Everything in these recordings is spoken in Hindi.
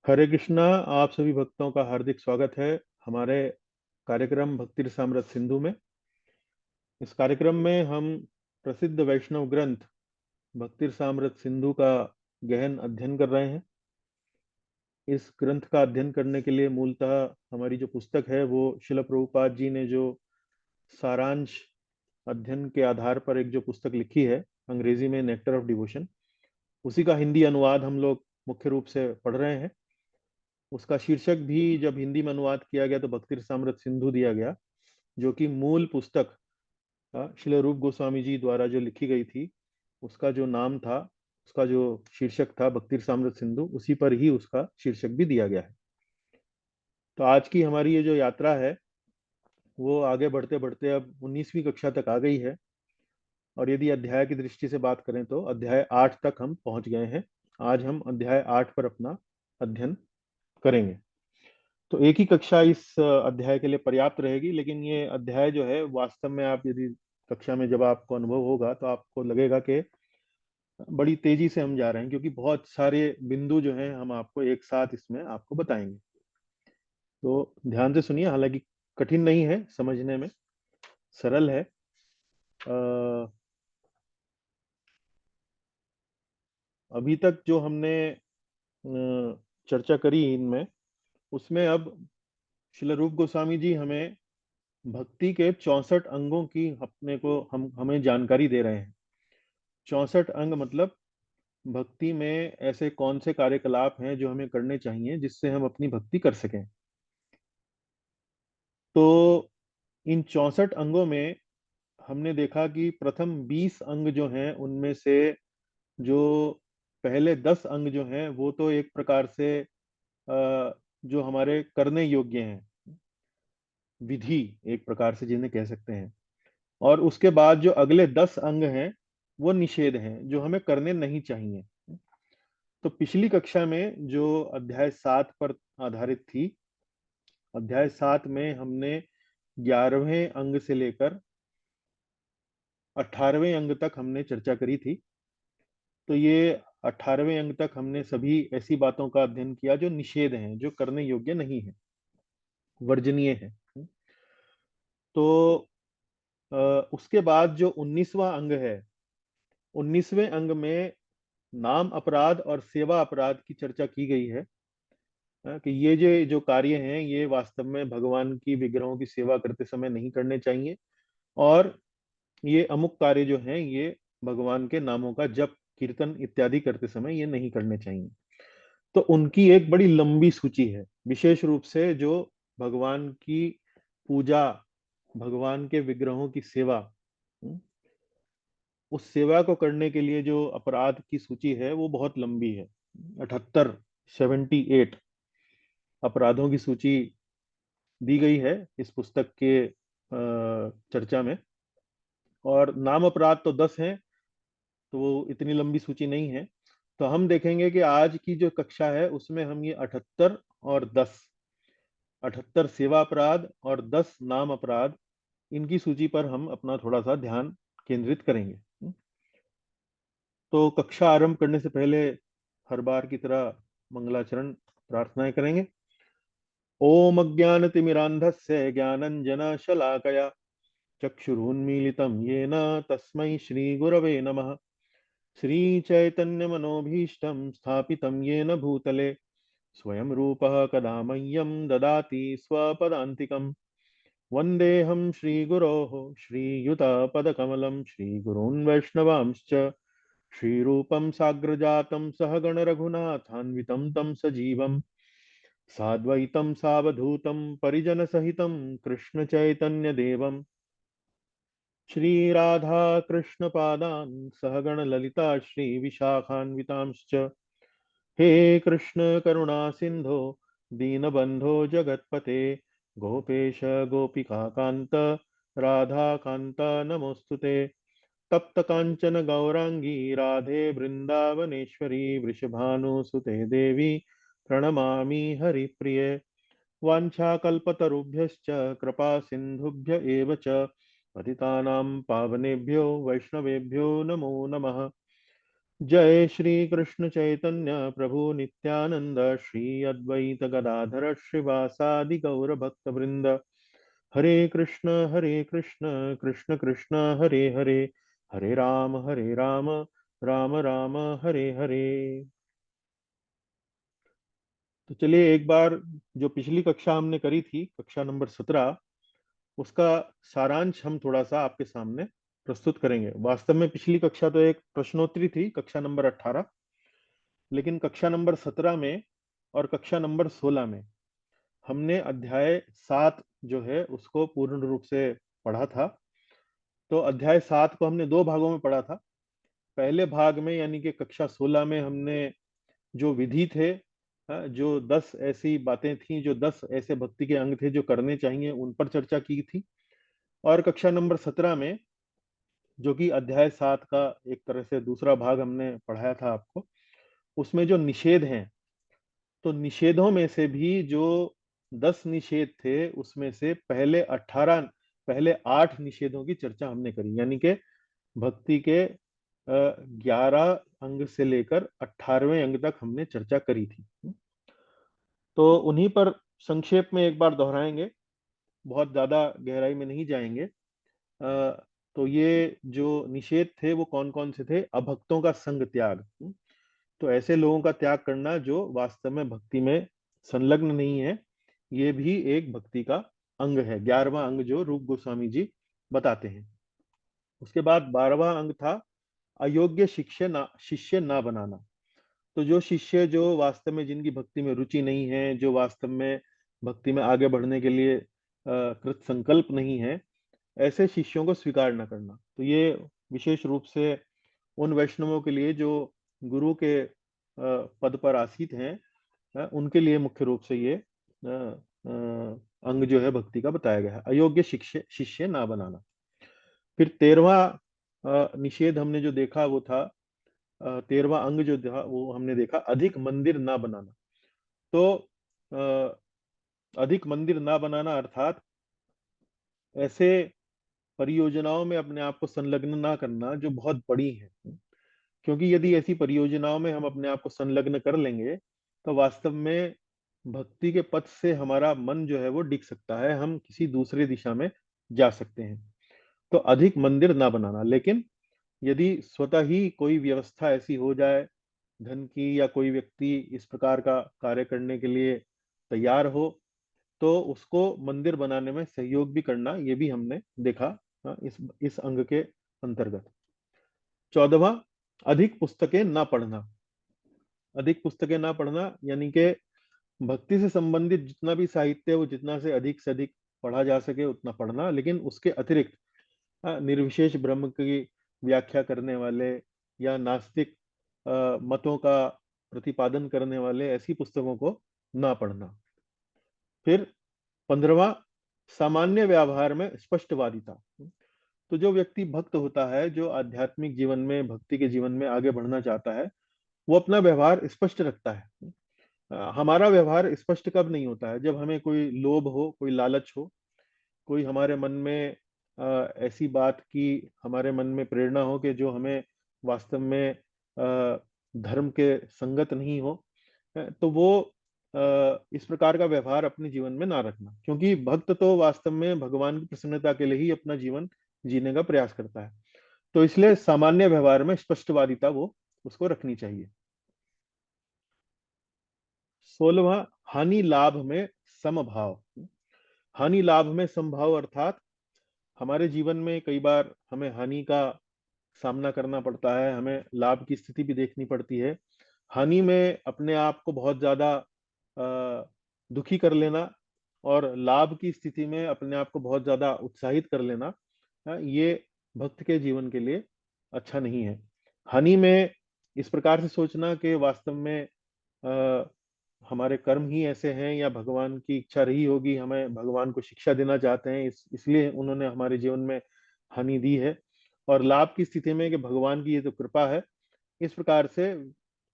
हरे कृष्णा। आप सभी भक्तों का हार्दिक स्वागत है हमारे कार्यक्रम भक्ति रसामृत सिंधु में। इस कार्यक्रम में हम प्रसिद्ध वैष्णव ग्रंथ भक्ति रसामृत सिंधु का गहन अध्ययन कर रहे हैं। इस ग्रंथ का अध्ययन करने के लिए मूलतः हमारी जो पुस्तक है वो शिल प्रभुपाद जी ने जो सारांश अध्ययन के आधार पर एक जो पुस्तक लिखी है अंग्रेजी में नेक्टर ऑफ डिवोशन, उसी का हिंदी अनुवाद हम लोग मुख्य रूप से पढ़ रहे हैं। उसका शीर्षक भी जब हिंदी में अनुवाद किया गया तो भक्ति रसामृत सिंधु दिया गया, जो कि मूल पुस्तक श्रील रूप गोस्वामी जी द्वारा जो लिखी गई थी उसका जो नाम था, उसका जो शीर्षक था भक्ति रसामृत सिंधु, उसी पर ही उसका शीर्षक भी दिया गया है। तो आज की हमारी ये जो यात्रा है वो आगे बढ़ते बढ़ते अब 19वीं कक्षा तक आ गई है। और यदि अध्याय की दृष्टि से बात करें तो अध्याय 8 तक हम पहुंच गए हैं। आज हम अध्याय 8 पर अपना अध्ययन करेंगे। तो एक ही कक्षा इस अध्याय के लिए पर्याप्त रहेगी, लेकिन ये अध्याय जो है वास्तव में आप यदि कक्षा में जब आपको अनुभव होगा तो आपको लगेगा कि बड़ी तेजी से हम जा रहे हैं, क्योंकि बहुत सारे बिंदु जो हैं हम आपको एक साथ इसमें आपको बताएंगे। तो ध्यान से सुनिए, हालांकि कठिन नहीं है समझने में, सरल है। अभी तक जो हमने चर्चा करी इनमें, उसमें अब श्रील रूप गोस्वामी जी हमें भक्ति के 64 अंगों की अपने को हम हमें जानकारी दे रहे हैं। 64 अंग मतलब भक्ति में ऐसे कौन से कार्यकलाप हैं जो हमें करने चाहिए जिससे हम अपनी भक्ति कर सकें। तो इन 64 अंगों में हमने देखा कि प्रथम 20 अंग जो हैं उनमें से जो पहले 10 अंग जो हैं वो तो एक प्रकार से जो हमारे करने योग्य हैं, विधि एक प्रकार से जिन्हें कह सकते हैं। और उसके बाद जो अगले 10 अंग हैं वो निषेध हैं, जो हमें करने नहीं चाहिए। तो पिछली कक्षा में जो अध्याय 7 पर आधारित थी, अध्याय 7 में हमने 11वें अंग से लेकर 18वें अंग तक हमने चर्चा करी थी। तो ये 18वें अंग तक हमने सभी ऐसी बातों का अध्ययन किया जो निषेध हैं, जो करने योग्य नहीं है, वर्जनीय है। तो उसके बाद जो 19वां अंग है, 19वें अंग में नाम अपराध और सेवा अपराध की चर्चा की गई है। कि ये जो कार्य हैं ये वास्तव में भगवान की विग्रहों की सेवा करते समय नहीं करने चाहिए, और ये अमुक कार्य जो हैं ये भगवान के नामों का जप कीर्तन इत्यादि करते समय ये नहीं करने चाहिए। तो उनकी एक बड़ी लंबी सूची है, विशेष रूप से जो भगवान की पूजा, भगवान के विग्रहों की सेवा, उस सेवा को करने के लिए जो अपराध की सूची है वो बहुत लंबी है। 78, 78 अपराधों की सूची दी गई है इस पुस्तक के चर्चा में। और नाम अपराध तो 10 हैं, तो वो इतनी लंबी सूची नहीं है। तो हम देखेंगे कि आज की जो कक्षा है उसमें हम ये 78 और 10, 78 सेवा अपराध और 10 नाम अपराध, इनकी सूची पर हम अपना थोड़ा सा ध्यान केंद्रित करेंगे। तो कक्षा आरंभ करने से पहले हर बार की तरह मंगलाचरण प्रार्थनाएं करेंगे। ओम अज्ञानतिमिरान्धस्य ज्ञानञ्जनशलाकया चक्षुरुन्मीलितं येन तस्मै श्रीगुरवे नमः। श्रीचैतन्यमनोभीष्टं स्थापितं येन भूतले स्वयं रूपः कदा मह्यं ददाति स्वपदान्तिकम्। वन्देऽहं श्रीगुरोः श्रीयुतपदकमलं श्रीगुरून् वैष्णवांश्च श्रीरूपं साग्रजातं सहगण रघुनाथान्वितं तं सजीवम् साद्वैतं सावधूतं परिजनसहितं कृष्णचैतन्यदेवं श्रीराधा कृष्णपादान् सहगण ललिता श्रीविशाखान्वितांश्च। हे कृष्ण करुणा सिंधो दीनबंधो जगत्पते गोपेश गोपिका कांत राधा कांत नमोस्तुते। तप्त कांचन गौरांगी राधे वृंदावनेश्वरी वृषभानुसुते देवी प्रणमामि हरिप्रिये। वाञ्छाकल्पतरुभ्यश्च कृपा सिन्धुभ्य एव च पतितानां पावनेभ्यो वैष्णवेभ्यो नमो नमः। जय श्री कृष्ण चैतन्य प्रभु नित्यानंद, श्री अद्वैत गदाधर श्रीवासादि गौर भक्त वृंद। हरे कृष्ण कृष्ण कृष्ण हरे हरे, हरे राम राम राम हरे हरे। तो चलिए एक बार, जो पिछली कक्षा हमने करी थी, कक्षा नंबर 17, उसका सारांश हम थोड़ा सा आपके सामने प्रस्तुत करेंगे। वास्तव में पिछली कक्षा तो एक प्रश्नोत्तरी थी, कक्षा नंबर 18, लेकिन कक्षा नंबर 17 में और कक्षा नंबर 16 में हमने अध्याय 7 जो है उसको पूर्ण रूप से पढ़ा था। तो अध्याय 7 को हमने दो भागों में पढ़ा था। पहले भाग में यानी कि कक्षा 16 में हमने जो विधि थे, जो 10 ऐसी बातें थी, जो 10 ऐसे भक्ति के अंग थे जो करने चाहिए, उन पर चर्चा की थी। और कक्षा नंबर 17 में, जो कि अध्याय 7 का एक तरह से दूसरा भाग हमने पढ़ाया था आपको, उसमें जो निषेध हैं, तो निषेधों में से भी जो 10 निषेध थे, उसमें से पहले 8 निषेधों की चर्चा हमने करी, यानी कि भक्ति के 11 अंग से लेकर 18वें अंग तक हमने चर्चा करी थी। तो उन्हीं पर संक्षेप में एक बार दोहराएंगे, बहुत ज्यादा गहराई में नहीं जाएंगे। तो ये जो निषेध थे वो कौन कौन से थे? अभक्तों का संग त्याग, तो ऐसे लोगों का त्याग करना जो वास्तव में भक्ति में संलग्न नहीं है, ये भी एक भक्ति का अंग है। 11वां अंग जो रूप गोस्वामी जी बताते हैं। उसके बाद 12वां अंग था अयोग्य शिष्य ना बनाना। तो जो शिष्य जो वास्तव में, जिनकी भक्ति में रुचि नहीं है, जो वास्तव में भक्ति में आगे बढ़ने के लिए कृत संकल्प नहीं है, ऐसे शिष्यों को स्वीकार न करना। तो ये विशेष रूप से उन वैष्णवों के लिए जो गुरु के पद पर आसीत हैं, उनके लिए मुख्य रूप से ये अंग जो है भक्ति का बताया गया है, अयोग्य शिष्य शिष्य ना बनाना। फिर 13वां निषेध हमने जो देखा वो था, 13वां अंग जो था वो हमने देखा अधिक मंदिर ना बनाना। तो अ, अधिक मंदिर ना बनाना अर्थात ऐसे परियोजनाओं में अपने आप को संलग्न ना करना जो बहुत बड़ी है। क्योंकि यदि ऐसी परियोजनाओं में हम अपने आप को संलग्न कर लेंगे, तो वास्तव में भक्ति के पथ से हमारा मन जो है वो डिग सकता है, हम किसी दूसरे दिशा में जा सकते हैं। तो अधिक मंदिर ना बनाना। लेकिन यदि स्वतः ही कोई व्यवस्था ऐसी हो जाए, धन की, या कोई व्यक्ति इस प्रकार का कार्य करने के लिए तैयार हो, तो उसको मंदिर बनाने में सहयोग भी करना, ये भी हमने देखा इस अंग के अंतर्गत। 14वां, अधिक पुस्तकें ना पढ़ना। अधिक पुस्तकें ना पढ़ना यानी कि भक्ति से संबंधित जितना भी साहित्य है वो जितना से अधिक पढ़ा जा सके उतना पढ़ना, लेकिन उसके अतिरिक्त निर्विशेष ब्रह्म की व्याख्या करने वाले या नास्तिक मतों का प्रतिपादन करने वाले ऐसी पुस्तकों को ना पढ़ना। फिर 15वां, सामान्य व्यवहार में स्पष्टवादिता। तो जो व्यक्ति भक्त होता है, जो आध्यात्मिक जीवन में, भक्ति के जीवन में आगे बढ़ना चाहता है, वो अपना व्यवहार स्पष्ट रखता है। हमारा व्यवहार स्पष्ट कब नहीं होता है? जब हमें कोई लोभ हो, कोई लालच हो, कोई हमारे मन में ऐसी बात की हमारे मन में प्रेरणा हो कि जो हमें वास्तव में धर्म के संगत नहीं हो, तो वो इस प्रकार का व्यवहार अपने जीवन में ना रखना। क्योंकि भक्त तो वास्तव में भगवान की प्रसन्नता के लिए ही अपना जीवन जीने का प्रयास करता है। तो इसलिए सामान्य व्यवहार में स्पष्टवादिता वो उसको रखनी चाहिए। 16वां, हानि लाभ में समभाव। हानि लाभ में समभाव अर्थात हमारे जीवन में कई बार हमें हानि का सामना करना पड़ता है, हमें लाभ की स्थिति भी देखनी पड़ती है। हानि में अपने आप को बहुत ज्यादा दुखी कर लेना और लाभ की स्थिति में अपने आप को बहुत ज्यादा उत्साहित कर लेना, ये भक्त के जीवन के लिए अच्छा नहीं है। हानि में इस प्रकार से सोचना कि वास्तव में अ, हमारे कर्म ही ऐसे हैं, या भगवान की इच्छा रही होगी, हमें भगवान को शिक्षा देना चाहते हैं, इसलिए उन्होंने हमारे जीवन में हानि दी है। और लाभ की स्थिति में कि भगवान की ये तो कृपा है। इस प्रकार से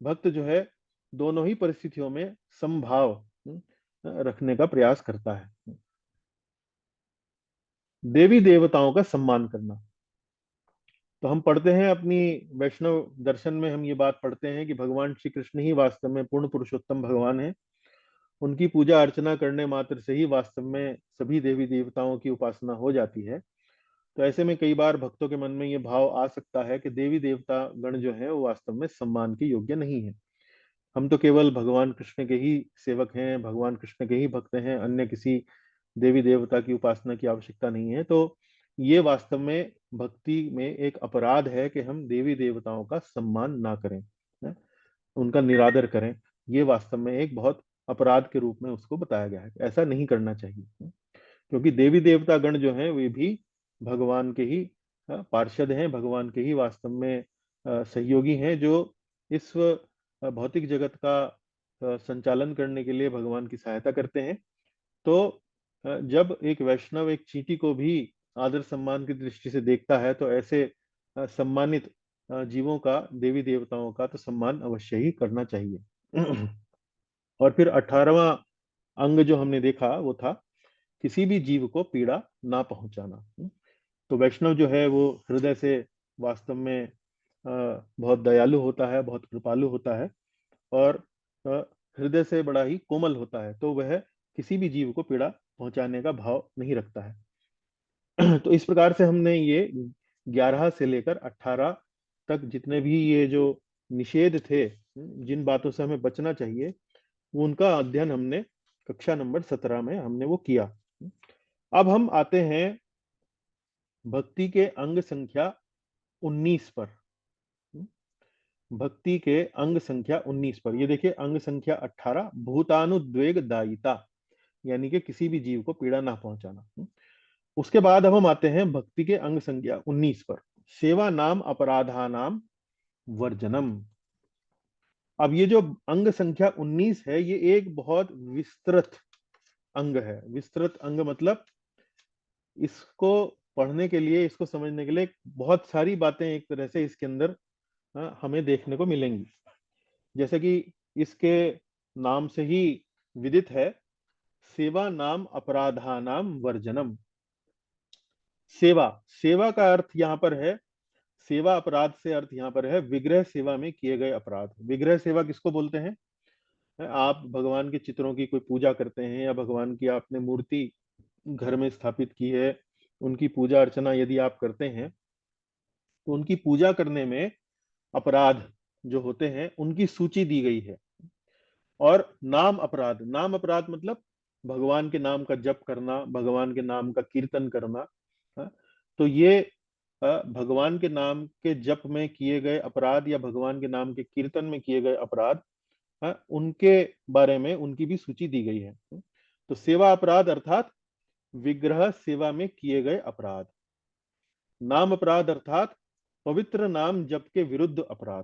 भक्त जो है दोनों ही परिस्थितियों में समभाव रखने का प्रयास करता है। देवी देवताओं का सम्मान करना। तो हम पढ़ते हैं अपनी वैष्णव दर्शन में, हम ये बात पढ़ते हैं कि भगवान श्री कृष्ण ही वास्तव में पूर्ण पुरुषोत्तम भगवान है। उनकी पूजा अर्चना करने मात्र से ही वास्तव में सभी देवी देवताओं की उपासना हो जाती है। तो ऐसे में कई बार भक्तों के मन में ये भाव आ सकता है कि देवी देवता गण जो है वो वास्तव में सम्मान के योग्य नहीं है। हम तो केवल भगवान कृष्ण के ही सेवक हैं, भगवान कृष्ण के ही भक्त हैं, अन्य किसी देवी देवता की उपासना की आवश्यकता नहीं है। तो ये वास्तव में भक्ति में एक अपराध है कि हम देवी देवताओं का सम्मान ना करें, है? उनका निरादर करें। ये वास्तव में एक बहुत अपराध के रूप में उसको बताया गया है, ऐसा नहीं करना चाहिए। क्योंकि देवी देवता गण जो हैं वे भी भगवान के ही पार्षद हैं, भगवान के ही वास्तव में सहयोगी हैं, जो इस भौतिक जगत का संचालन करने के लिए भगवान की सहायता करते हैं। तो जब एक वैष्णव एक चींटी को भी आदर सम्मान की दृष्टि से देखता है, तो ऐसे सम्मानित जीवों का, देवी देवताओं का तो सम्मान अवश्य ही करना चाहिए। और फिर 18वां अंग जो हमने देखा वो था किसी भी जीव को पीड़ा ना पहुंचाना। तो वैष्णव जो है वो हृदय से वास्तव में बहुत दयालु होता है, बहुत कृपालु होता है, और अ, हृदय से बड़ा ही कोमल होता है। तो वह किसी भी जीव को पीड़ा पहुंचाने का भाव नहीं रखता है। तो इस प्रकार से हमने ये 11 से लेकर 18 तक जितने भी ये जो निषेध थे, जिन बातों से हमें बचना चाहिए, उनका अध्ययन हमने कक्षा नंबर 17 में हमने वो किया। अब हम आते हैं भक्ति के अंग संख्या 19 पर। भक्ति के अंग संख्या 19 पर ये देखिए, अंग संख्या 18 भूतानुद्वेग दायिता, यानी कि किसी भी जीव को पीड़ा ना पहुंचाना। उसके बाद अब हम आते हैं भक्ति के अंग संख्या 19 पर, सेवा नाम अपराधा नाम वर्जनम। अब ये जो अंग संख्या 19 है, ये एक बहुत विस्तृत अंग है। विस्तृत अंग मतलब इसको पढ़ने के लिए, इसको समझने के लिए बहुत सारी बातें एक तरह से इसके अंदर हमें देखने को मिलेंगी। जैसे कि इसके नाम से ही विदित है, सेवा नाम अपराधा नाम वर्जनम। सेवा, सेवा का अर्थ यहाँ पर है, सेवा अपराध से अर्थ यहाँ पर है विग्रह सेवा में किए गए अपराध। विग्रह सेवा किसको बोलते हैं? आप भगवान के चित्रों की कोई पूजा करते हैं, या भगवान की आपने मूर्ति घर में स्थापित की है, उनकी पूजा अर्चना यदि आप करते हैं, तो उनकी पूजा करने में अपराध जो होते हैं उनकी सूची दी गई है। और नाम अपराध, नाम अपराध मतलब भगवान के नाम का जप करना, भगवान के नाम का कीर्तन करना। हाँ, तो ये भगवान के नाम के जप में किए गए अपराध या भगवान के नाम के कीर्तन में किए गए अपराध, उनके बारे में उनकी भी सूची दी गई है। तो सेवा अपराध अर्थात विग्रह सेवा में किए गए अपराध। नाम अपराध अर्थात पवित्र नाम जप के विरुद्ध अपराध।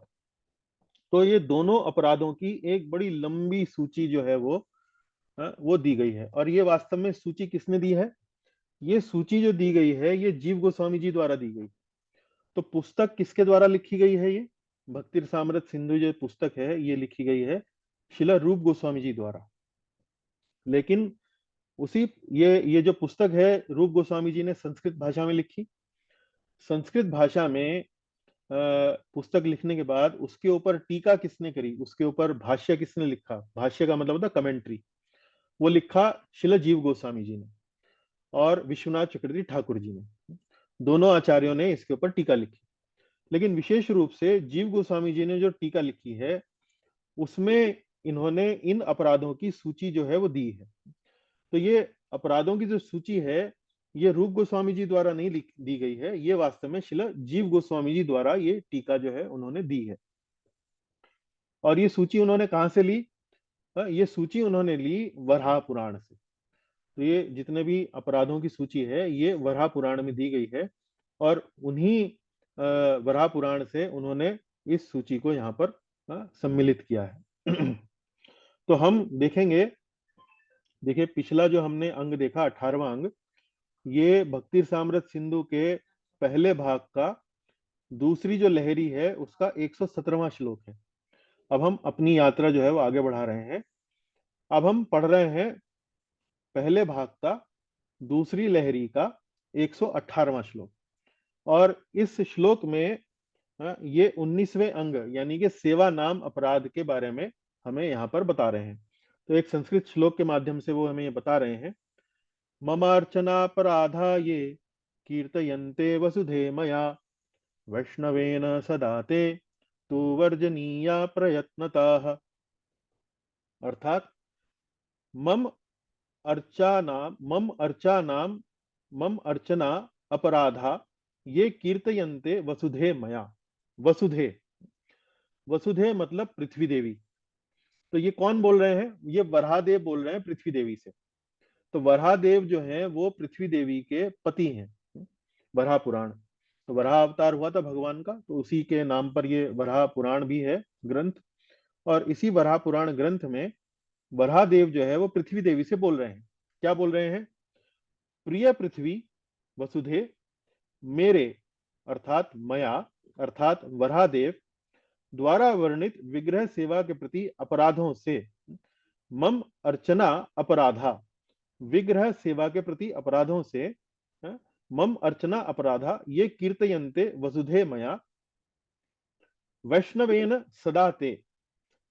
तो ये दोनों अपराधों की एक बड़ी लंबी सूची जो है वो दी गई है। और ये वास्तव में सूची किसने दी है? ये सूची जो दी गई है ये जीव गोस्वामी जी द्वारा दी गई। तो पुस्तक किसके द्वारा लिखी गई है? ये भक्ति रसामृत सिंधु जो पुस्तक है ये लिखी गई है शिला रूप गोस्वामी जी द्वारा। लेकिन उसी ये जो पुस्तक है रूप गोस्वामी जी ने संस्कृत भाषा में लिखी। संस्कृत भाषा में पुस्तक लिखने के बाद उसके ऊपर टीका किसने करी, उसके ऊपर भाष्य किसने लिखा? भाष्य का मतलब होता है कमेंट्री। वो लिखा शिला जीव गोस्वामी जी ने और विश्वनाथ चक्रवर्ती ठाकुर जी ने। दोनों आचार्यों ने इसके ऊपर टीका लिखी। लेकिन विशेष रूप से जीव गोस्वामी जी ने जो टीका लिखी है उसमें इन्होंने इन अपराधों की सूची जो है वो दी है। तो ये अपराधों की जो सूची है ये रूप गोस्वामी जी द्वारा नहीं दी गई है, ये वास्तव में शिला जीव गोस्वामी जी द्वारा ये टीका जो है उन्होंने दी है। और ये सूची उन्होंने कहां से ली? ये सूची उन्होंने ली वराह पुराण से। तो ये जितने भी अपराधों की सूची है ये वराह पुराण में दी गई है, और उन्हीं वराह पुराण से उन्होंने इस सूची को यहाँ पर सम्मिलित किया है। तो हम देखेंगे, देखिए पिछला जो हमने अंग देखा 18वां अंग, ये भक्ति सामृत सिंधु के पहले भाग का दूसरी जो लहरी है उसका 117वां श्लोक है। अब हम अपनी यात्रा जो है वो आगे बढ़ा रहे हैं। अब हम पढ़ रहे हैं पहले भाग का दूसरी लहरी का 118वां श्लोक। और इस श्लोक में ये 19वें अंग यानी कि सेवा नाम अपराध के बारे में हमें यहाँ पर बता रहे हैं। तो एक संस्कृत श्लोक के माध्यम से वो हमें ये बता रहे हैं, ममार्चनापराधा ये कीर्तयन्ते वसुधे मया वैष्णवेन सदा ते तु वर्जनीया प्रयत्नतः। अर्थात मम मम अर्चना अपराधा ये कीर्तयन्ते वसुधे मया। वसुधे, वसुधे मतलब पृथ्वी देवी। तो ये कौन बोल रहे हैं? ये वराहदेव बोल रहे हैं पृथ्वी देवी से। तो वराहदेव जो है वो पृथ्वी देवी के पति हैं। वराह पुराण, तो वराह अवतार हुआ था भगवान का, तो उसी के नाम पर ये वराह पुराण भी है ग्रंथ। और इसी वराह पुराण ग्रंथ में वराहदेव जो है वो पृथ्वी देवी से बोल रहे हैं। क्या बोल रहे हैं? प्रिय पृथ्वी वसुधे, मेरे अर्थात मया अर्थात वराहदेव द्वारा वर्णित विग्रह सेवा के प्रति अपराधों से, मम अर्चना अपराधा, विग्रह सेवा के प्रति अपराधों से, मम अर्चना अपराधा ये कीर्तयन्ते वसुधे मया वैष्णवेन सदा ते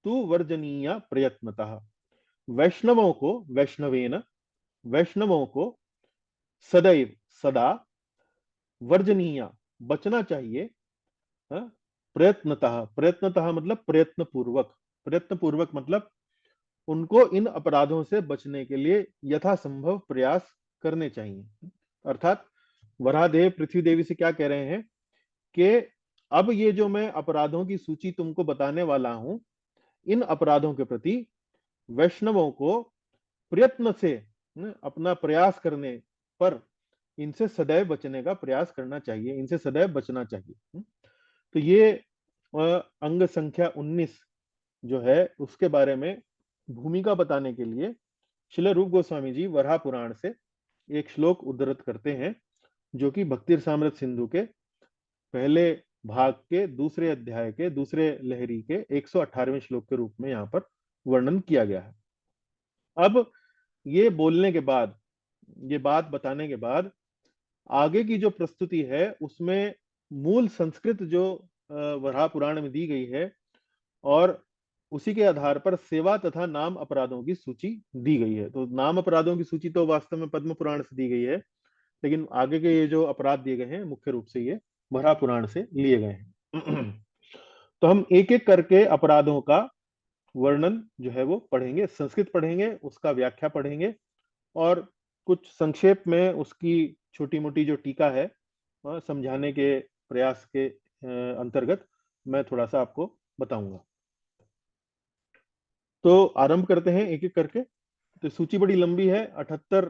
तु वर्जनीय प्रयत्नतः। वैष्णवों को, वैष्णवेन, वैष्णवों को सदैव सदा वर्जनीय बचना चाहिए, प्रयत्नतः, प्रयत्नतः मतलब प्रयत्न पूर्वक, प्रयत्न पूर्वक मतलब उनको इन अपराधों से बचने के लिए यथासंभव प्रयास करने चाहिए। अर्थात वराहदेव पृथ्वी देवी से क्या कह रहे हैं कि अब ये जो मैं अपराधों की सूची तुमको बताने वाला हूं, इन अपराधों के प्रति वैष्णवों को प्रयत्न से अपना प्रयास करने पर इनसे सदैव बचने का प्रयास करना चाहिए, इनसे सदैव बचना चाहिए। तो ये अंग संख्या 19 जो है उसके बारे में भूमिका बताने के लिए श्रील रूप गोस्वामी जी वराह पुराण से एक श्लोक उद्धृत करते हैं, जो कि भक्ति रसामृत सिंधु के पहले भाग के दूसरे अध्याय के दूसरे लहरी के 118वें श्लोक के रूप में यहाँ पर वर्णन किया गया है। अब ये बोलने के बाद, ये बात बताने के बाद आगे की जो प्रस्तुति है उसमें मूल संस्कृत जो वराह पुराण में दी गई है और उसी के आधार पर सेवा तथा नाम अपराधों की सूची दी गई है। तो नाम अपराधों की सूची तो वास्तव में पद्म पुराण से दी गई है, लेकिन आगे के ये जो अपराध दिए गए हैं मुख्य रूप से ये वराह पुराण से लिए गए हैं। तो हम एक एक करके अपराधों का वर्णन जो है वो पढ़ेंगे, संस्कृत पढ़ेंगे, उसका व्याख्या पढ़ेंगे और कुछ संक्षेप में उसकी छोटी मोटी जो टीका है समझाने के प्रयास के अंतर्गत मैं थोड़ा सा आपको बताऊंगा। तो आरंभ करते हैं एक एक करके। तो सूची बड़ी लंबी है, 78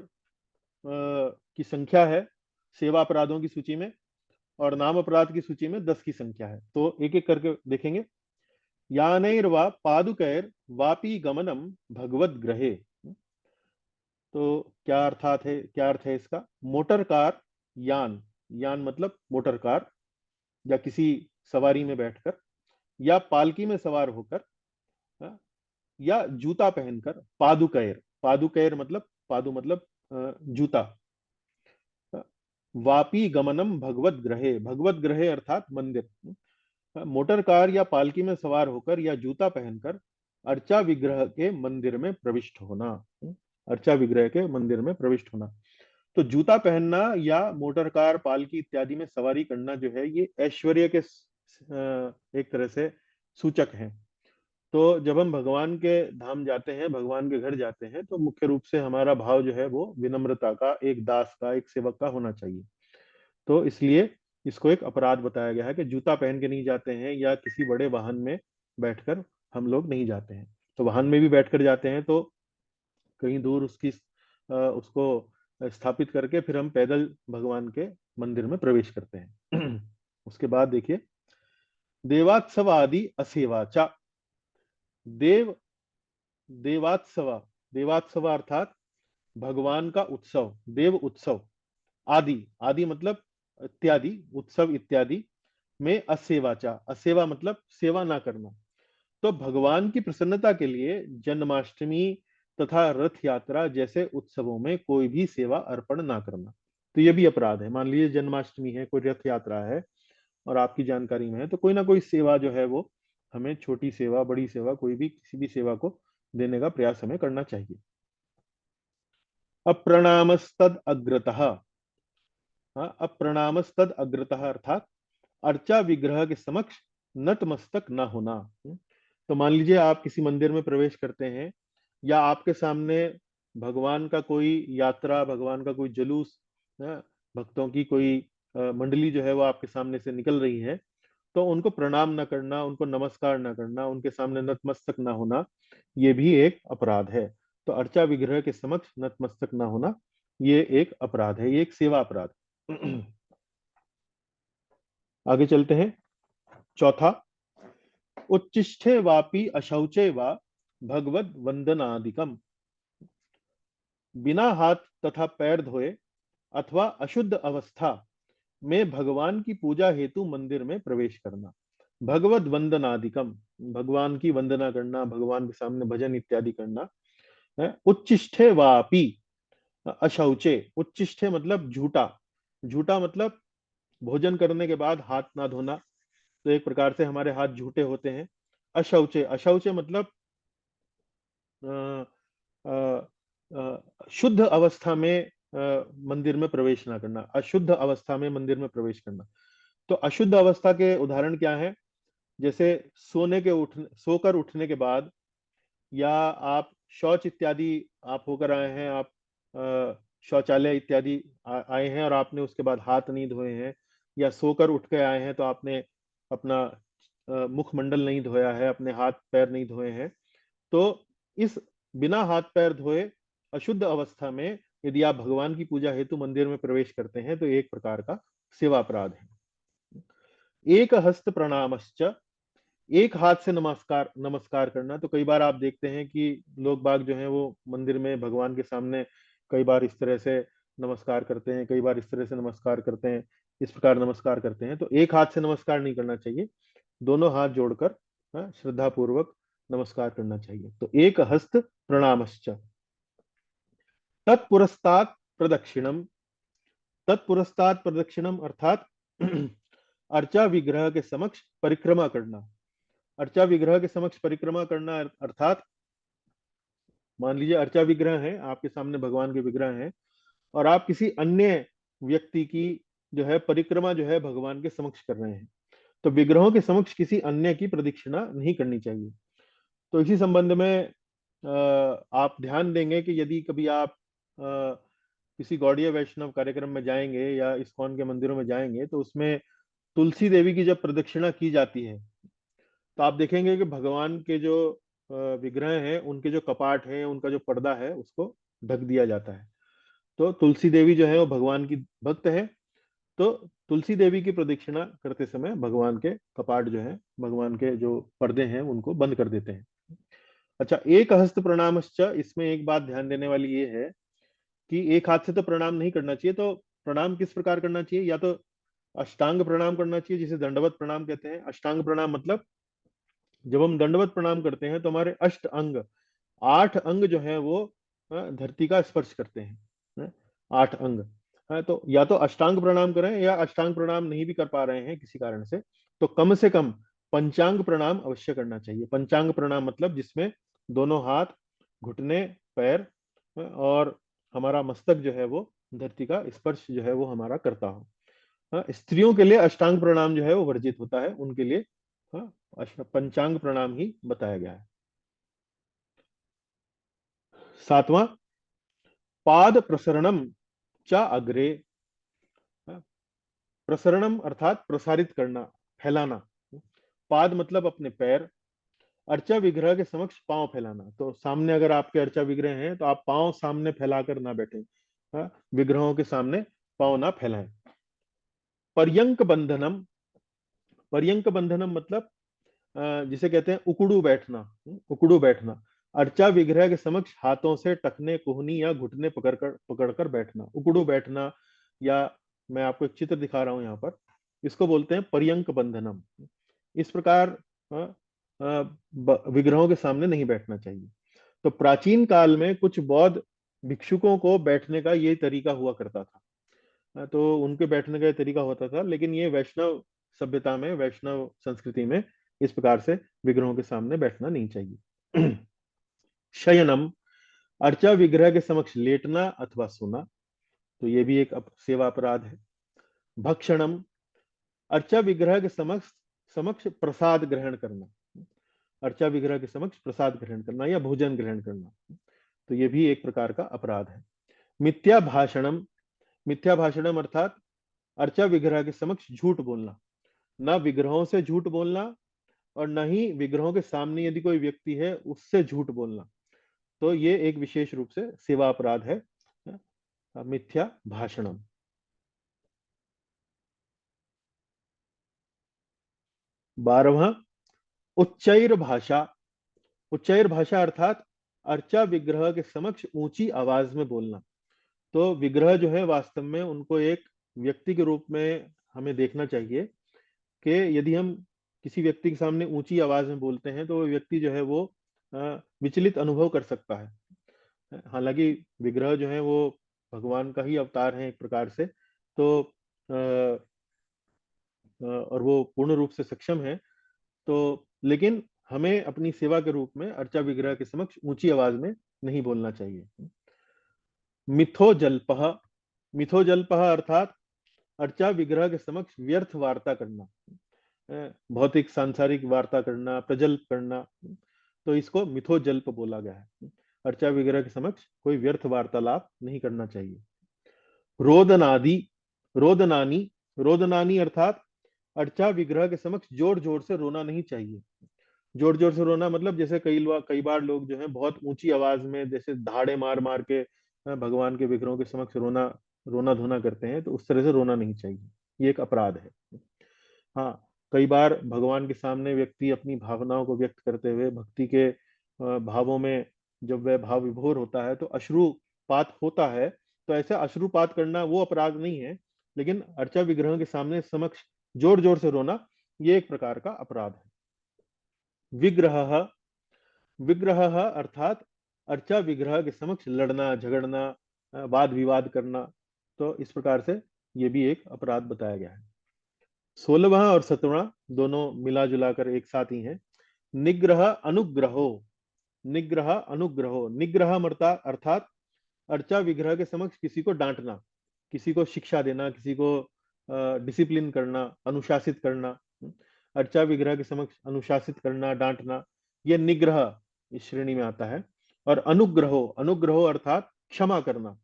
की संख्या है सेवा अपराधों की सूची में, और नाम अपराध की सूची में 10 की संख्या है। तो एक एक करके देखेंगे। यानैर्वा पादुकैर वापी गमनम भगवत ग्रहे। तो क्या अर्थात है, क्या अर्थ है इसका? मोटर कार, यान, यान मतलब मोटर कार, या किसी सवारी में बैठकर, या पालकी में सवार होकर, या जूता पहनकर, पादुकैर, पादुकैर मतलब पादु मतलब जूता, वापी गमनम भगवत ग्रहे, भगवत ग्रहे अर्थात मंदिर, मोटर कार या पालकी में सवार होकर या जूता पहनकर अर्चा विग्रह के मंदिर में प्रविष्ट होना, अर्चा विग्रह के मंदिर में प्रविष्ट होना। तो जूता पहनना या मोटर कार पालकी इत्यादि में सवारी करना जो है ये ऐश्वर्य के एक तरह से सूचक है। तो जब हम भगवान के धाम जाते हैं, भगवान के घर जाते हैं, तो मुख्य रूप से हमारा भाव जो है वो विनम्रता का, एक दास का, एक सेवक का होना चाहिए। तो इसलिए इसको एक अपराध बताया गया है कि जूता पहन के नहीं जाते हैं या किसी बड़े वाहन में बैठकर हम लोग नहीं जाते हैं। तो वाहन में भी बैठकर जाते हैं तो कहीं दूर उसकी उसको स्थापित करके फिर हम पैदल भगवान के मंदिर में प्रवेश करते हैं। उसके बाद देखिए, देवात्सव आदि असेवाचा। देव, देवात्सव, देवात्सव अर्थात भगवान का उत्सव, देव उत्सव, आदि, आदि मतलब इत्यादि, उत्सव इत्यादि में असेवाचा, असेवा मतलब सेवा ना करना। तो भगवान की प्रसन्नता के लिए जन्माष्टमी तथा रथ यात्रा जैसे उत्सवों में कोई भी सेवा अर्पण ना करना। तो ये भी अपराध है। मान लीजिए जन्माष्टमी है, कोई रथ यात्रा है और आपकी जानकारी में है, तो कोई ना कोई सेवा जो है वो हमें, छोटी सेवा बड़ी सेवा कोई भी किसी भी सेवा को देने का प्रयास हमें करना चाहिए। अप्रणामस्तद अग्रतः। हाँ, अप्रणामस्तद अग्रतः अर्थात अर्चा विग्रह के समक्ष नतमस्तक न होना। तो मान लीजिए आप किसी मंदिर में प्रवेश करते हैं या आपके सामने भगवान का कोई यात्रा, भगवान का कोई जुलूस, भक्तों की कोई मंडली जो है वो आपके सामने से निकल रही है, तो उनको प्रणाम न करना, उनको नमस्कार न करना, उनके सामने नतमस्तक न होना, ये भी एक अपराध है। तो अर्चा विग्रह के समक्ष नतमस्तक न होना ये एक अपराध है, ये एक सेवा अपराध। आगे चलते हैं। चौथा, उच्चिष्ठे वापि अशौचे वा भगवद वंदनादिकम। बिना हाथ तथा पैर धोए अथवा अशुद्ध अवस्था में भगवान की पूजा हेतु मंदिर में प्रवेश करना। भगवद वंदनादिकम, भगवान की वंदना करना, भगवान के सामने भजन इत्यादि करना है। उच्चिष्ठे वापि अशौचे, उच्चिष्ठे मतलब झूठा, झूठा मतलब भोजन करने के बाद हाथ ना धोना, तो एक प्रकार से हमारे हाथ झूठे होते हैं। अशौचे, अशौचे मतलब अ, अ, शुद्ध अवस्था में मंदिर में प्रवेश ना करना, अशुद्ध अवस्था में मंदिर में प्रवेश करना। तो अशुद्ध अवस्था के उदाहरण क्या है? जैसे सोकर उठने के बाद, या आप शौच इत्यादि आप होकर आए हैं, आप शौचालय इत्यादि आए हैं और आपने उसके बाद हाथ नहीं धोए हैं, या सोकर उठ के आए हैं तो आपने अपना मुखमंडल नहीं धोया है, अपने हाथ पैर नहीं धोए हैं, तो इस बिना हाथ पैर धोए अशुद्ध अवस्था में यदि आप भगवान की पूजा हेतु मंदिर में प्रवेश करते हैं तो एक प्रकार का सेवा अपराध है। एक हस्त प्रणामश्च, एक हाथ से नमस्कार, नमस्कार करना। तो कई बार आप देखते हैं कि लोग बाग जो हैं वो मंदिर में भगवान के सामने कई बार इस तरह से नमस्कार करते हैं, कई बार इस तरह से नमस्कार करते हैं, इस प्रकार नमस्कार करते हैं। तो एक हाथ से नमस्कार नहीं करना चाहिए, दोनों हाथ जोड़कर श्रद्धा पूर्वक नमस्कार करना चाहिए। तो एक हस्त प्रणामश्च। तत्पुरस्तात् प्रदक्षिणम, तत्पुरस्तात् प्रदक्षिणम अर्थात अर्चा विग्रह के समक्ष परिक्रमा करना। अर्चा विग्रह के समक्ष परिक्रमा करना अर्थात मान लीजिए अर्चा विग्रह है, आपके सामने भगवान के विग्रह हैं और आप किसी अन्य व्यक्ति की जो है परिक्रमा जो है भगवान के समक्ष कर रहे हैं, तो विग्रहों के समक्ष किसी अन्य की प्रदक्षिणा नहीं करनी चाहिए। तो इसी संबंध में आप ध्यान देंगे कि यदि कभी आप किसी गौड़ीय वैष्णव कार्यक्रम में जाएंगे या इस्कॉन के मंदिरों में जाएंगे, तो उसमें तुलसी देवी की जब प्रदक्षिणा की जाती है तो आप देखेंगे कि भगवान के जो विग्रह हैं उनके जो कपाट है, उनका जो पर्दा है उसको ढक दिया जाता है। तो तुलसी देवी जो है वो भगवान की भक्त है, तो तुलसी देवी की प्रदक्षिणा करते समय भगवान के कपाट जो है, भगवान के जो पर्दे हैं उनको बंद कर देते हैं। अच्छा, एक हस्त प्रणामश्च, इसमें एक बात ध्यान देने वाली ये है कि एक हाथ से तो प्रणाम नहीं करना चाहिए। तो प्रणाम किस प्रकार करना चाहिए? या तो अष्टांग प्रणाम करना चाहिए जिसे दंडवत प्रणाम कहते हैं। अष्टांग प्रणाम मतलब जब हम दंडवत प्रणाम करते हैं तो हमारे अष्ट अंग, 8 अंग जो है वो धरती का स्पर्श करते हैं, 8 अंग। तो या तो अष्टांग प्रणाम करें, या अष्टांग प्रणाम नहीं भी कर पा रहे हैं किसी कारण से कम पंचांग प्रणाम अवश्य करना चाहिए। पंचांग प्रणाम मतलब जिसमें दोनों हाथ, घुटने, पैर और हमारा मस्तक जो है वो धरती का स्पर्श जो है वो हमारा करता हो। स्त्रियों के लिए अष्टांग प्रणाम जो है वो वर्जित होता है, उनके लिए पंचांग प्रणाम ही बताया गया है। सातवां, पाद प्रसरणम चा अग्रे। प्रसरणम अर्थात प्रसारित करना, फैलाना। पाद मतलब अपने पैर, अर्चा विग्रह के समक्ष पांव फैलाना। तो सामने अगर आपके अर्चा विग्रह हैं तो आप पांव सामने फैलाकर ना बैठे, विग्रहों के सामने पांव ना फैलाएं। पर्यंक बंधनम, पर्यंक बंधनम मतलब जिसे कहते हैं उकड़ू बैठना। उकड़ू बैठना, अर्चा विग्रह के समक्ष हाथों से टखने, कोहनी या घुटने पकड़कर बैठना, उकड़ू बैठना। या मैं आपको एक चित्र दिखा रहा हूं यहाँ पर, इसको बोलते हैं पर्यंक बंधनम। इस प्रकार विग्रहों के सामने नहीं बैठना चाहिए। तो प्राचीन काल में कुछ बौद्ध भिक्षुकों को बैठने का ये तरीका हुआ करता था। तो उनके बैठने का तरीका होता था। लेकिन ये वैष्णव सभ्यता में, वैष्णव संस्कृति में इस प्रकार से विग्रहों के सामने बैठना नहीं चाहिए। शयनम, अर्चा विग्रह के समक्ष लेटना अथवा सोना, तो ये भी एक सेवा अपराध है। भक्षणम, अर्चा विग्रह के समक्ष समक्ष प्रसाद ग्रहण करना, अर्चा विग्रह के समक्ष प्रसाद ग्रहण करना या भोजन ग्रहण करना, तो ये भी एक प्रकार का अपराध है। मिथ्या भाषणम, मिथ्या भाषणम अर्थात अर्चा विग्रह के समक्ष झूठ बोलना, ना विग्रहों से झूठ बोलना और न ही विग्रहों के सामने यदि कोई व्यक्ति है उससे झूठ बोलना, तो ये एक विशेष रूप से सेवा अपराध है, मिथ्या भाषणम। 12वां, उच्चैर भाषा। उच्चैर भाषा अर्थात अर्चा विग्रह के समक्ष ऊंची आवाज में बोलना। तो विग्रह जो है वास्तव में उनको एक व्यक्ति के रूप में हमें देखना चाहिए कि यदि हम किसी व्यक्ति के सामने ऊंची आवाज में बोलते हैं तो वो व्यक्ति जो है वो विचलित अनुभव कर सकता है। हालांकि विग्रह जो है वो भगवान का ही अवतार है एक प्रकार से, तो और वो पूर्ण रूप से सक्षम है, तो लेकिन हमें अपनी सेवा के रूप में अर्चा विग्रह के समक्ष ऊंची आवाज में नहीं बोलना चाहिए। मिथो जल्पः, मिथो जल्पः अर्थात अर्चा विग्रह के समक्ष व्यर्थ वार्ता करना, भौतिक सांसारिक वार्ता करना, प्रजल्प करना, तो इसको मिथो जल्प बोला गया है। अर्चा विग्रह के समक्ष कोई व्यर्थ वार्तालाप नहीं करना चाहिए। रोदनादि, रोदनानी, रोदनानी अर्थात अर्चा विग्रह के समक्ष जोर जोर से रोना नहीं चाहिए। जोर जोर से रोना मतलब जैसे कई बार लोग जो है बहुत ऊंची आवाज में जैसे दहाड़े मार मार के भगवान के विग्रहों के समक्ष रोना रोना धोना करते हैं, तो उस तरह से रोना नहीं चाहिए, ये एक अपराध है। हाँ, कई बार भगवान के सामने व्यक्ति अपनी भावनाओं को व्यक्त करते हुए भक्ति के भावों में जब वह भाव विभोर होता है तो अश्रुपात होता है, तो ऐसा अश्रुपात करना वो अपराध नहीं है, लेकिन अर्चा विग्रह के सामने समक्ष जोर जोर से रोना ये एक प्रकार का अपराध है। विग्रह, विग्रह अर्थात अर्चा विग्रह के समक्ष लड़ना झगड़ना, वाद विवाद करना, तो इस प्रकार से ये भी एक अपराध बताया गया है। 16वां और 17वां दोनों मिला जुला कर एक साथ ही हैं। निग्रह अनुग्रहो, निग्रह अनुग्रहो, निग्रह मरता अर्थात अर्चा विग्रह के समक्ष किसी को डांटना, किसी को शिक्षा देना, किसी को डिसिप्लिन करना, अनुशासित करना। अर्चा विग्रह के समक्ष अनुशासित करना, डांटना, यह निग्रह इस श्रेणी में आता है। और अनुग्रहो, अनुग्रहो अर्थात क्षमा करना,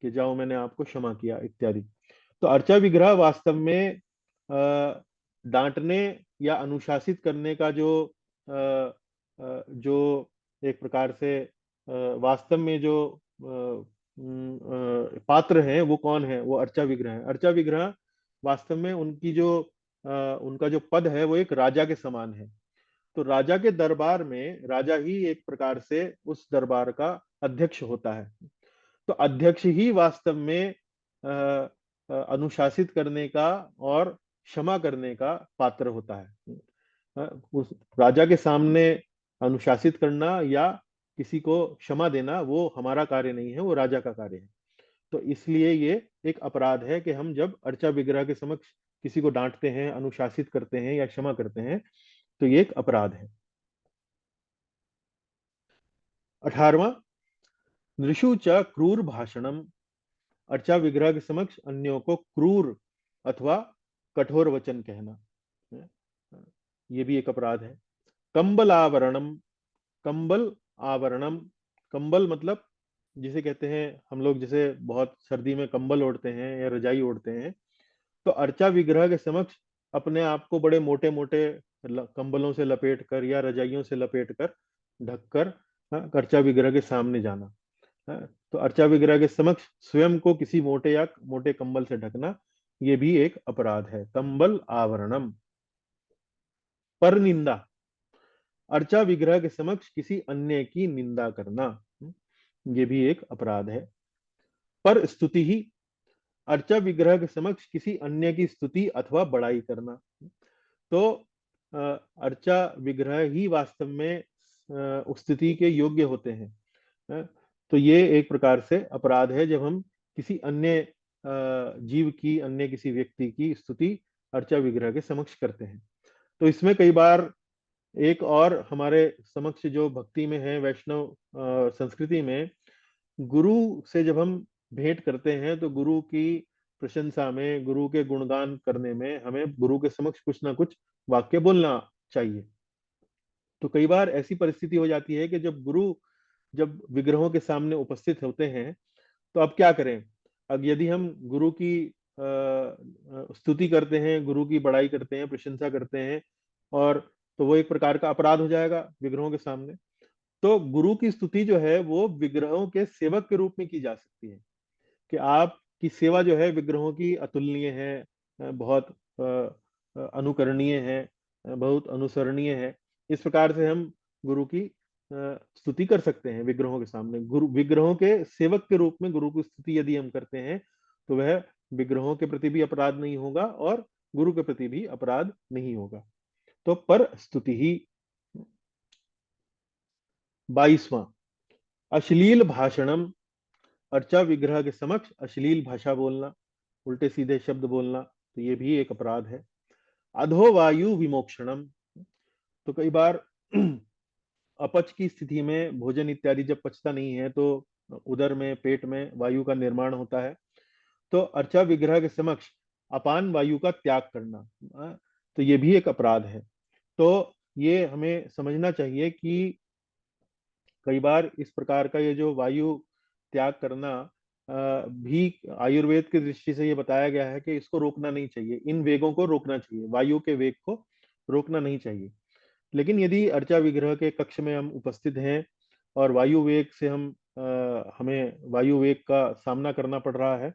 कि जाओ मैंने आपको क्षमा किया इत्यादि। तो अर्चा विग्रह वास्तव में डांटने या अनुशासित करने का जो एक प्रकार से वास्तव में जो पात्र है वो कौन है, वो अर्चा विग्रह है। अर्चा विग्रह वास्तव में उनका जो पद है वो एक राजा के समान है। तो राजा के दरबार में राजा ही एक प्रकार से उस दरबार का अध्यक्ष होता है, तो अध्यक्ष ही वास्तव में अनुशासित करने का और क्षमा करने का पात्र होता है। उस राजा के सामने अनुशासित करना या किसी को क्षमा देना वो हमारा कार्य नहीं है, वो राजा का कार्य है। तो इसलिए ये एक अपराध है कि हम जब अर्चा विग्रह के समक्ष किसी को डांटते हैं, अनुशासित करते हैं या क्षमा करते हैं, तो ये एक अपराध है। 18वां, नृषु च क्रूर भाषणम, अर्चा विग्रह के समक्ष अन्यों को क्रूर अथवा कठोर वचन कहना, ये भी एक अपराध है। कंबल आवरणम, कंबल आवरणम, कंबल मतलब जिसे कहते हैं हम लोग जैसे बहुत सर्दी में कंबल ओढ़ते हैं या रजाई ओढ़ते हैं, तो अर्चा विग्रह के समक्ष अपने आप को बड़े मोटे मोटे कंबलों से लपेट कर या रजाइयों से लपेट कर ढककर अर्चा विग्रह के सामने जाना, तो अर्चा विग्रह के समक्ष स्वयं को किसी मोटे या मोटे कंबल से ढकना, ये भी एक अपराध है। कंबल आवरणम। पर निंदा, अर्चा विग्रह के समक्ष किसी अन्य की निंदा करना, ये भी एक अपराध है। पर स्तुति ही, अर्चा विग्रह के समक्ष किसी अन्य की स्तुति अथवा बड़ाई करना, तो अर्चा विग्रह ही वास्तव में स्तुति के योग्य होते हैं। तो ये एक प्रकार से अपराध है जब हम किसी अन्य जीव की, अन्य किसी व्यक्ति की स्तुति अर्चा विग्रह के समक्ष करते हैं। तो इसमें कई बार एक और हमारे समक्ष जो भक्ति में है, वैष्णव संस्कृति में, गुरु से जब हम भेंट करते हैं तो गुरु की प्रशंसा में, गुरु के गुणगान करने में हमें गुरु के समक्ष कुछ ना कुछ वाक्य बोलना चाहिए। तो कई बार ऐसी परिस्थिति हो जाती है कि जब विग्रहों के सामने उपस्थित होते हैं तो अब क्या करें। अब यदि हम गुरु की स्तुति करते हैं, गुरु की बड़ाई करते हैं, प्रशंसा करते हैं, और तो वो एक प्रकार का अपराध हो जाएगा विग्रहों के सामने। तो गुरु की स्तुति जो है वो विग्रहों के सेवक के रूप में की जा सकती है, कि आपकी सेवा जो है विग्रहों की अतुलनीय है, बहुत अनुकरणीय है, बहुत अनुसरणीय है। इस प्रकार से हम गुरु की स्तुति कर सकते हैं विग्रहों के सामने। गुरु विग्रहों के सेवक के रूप में गुरु की स्तुति यदि हम करते हैं तो वह विग्रहों के प्रति भी अपराध नहीं होगा और गुरु के प्रति भी अपराध नहीं होगा। तो पर स्तुति ही। 22वां, अश्लील भाषणम, अर्चा विग्रह के समक्ष अश्लील भाषा बोलना, उल्टे सीधे शब्द बोलना, तो ये भी एक अपराध है। अधो वायु विमोक्षणम, तो कई बार अपच की स्थिति में भोजन इत्यादि जब पचता नहीं है तो उदर में, पेट में वायु का निर्माण होता है। तो अर्चा विग्रह के समक्ष अपान वायु का त्याग करना, तो ये भी एक अपराध है। तो ये हमें समझना चाहिए कि कई बार इस प्रकार का ये जो वायु त्याग करना भी आयुर्वेद की दृष्टि से ये बताया गया है कि इसको रोकना नहीं चाहिए, इन वेगों को रोकना चाहिए, वायु के वेग को रोकना नहीं चाहिए। लेकिन यदि अर्चा विग्रह के कक्ष में हम उपस्थित हैं और वायु वेग से हमें वायु वेग का सामना करना पड़ रहा है,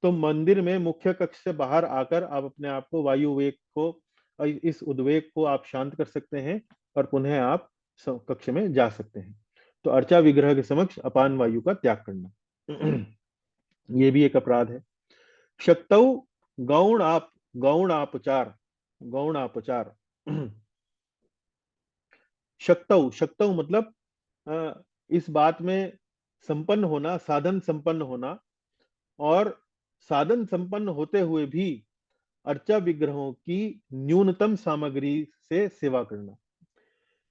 तो मंदिर में मुख्य कक्ष से बाहर आकर आप अपने आप को, वायु वेग को, इस उद्वेग को आप शांत कर सकते हैं और पुनः आप कक्ष में जा सकते हैं। तो अर्चा विग्रह के समक्ष अपान वायु का त्याग करना ये भी एक अपराध है। शक्तौ गौण आपचार, गौण आपचार शक्तौ मतलब इस बात में संपन्न होना, साधन संपन्न होना, और साधन संपन्न होते हुए भी अर्चा विग्रहों की न्यूनतम सामग्री से सेवा करना।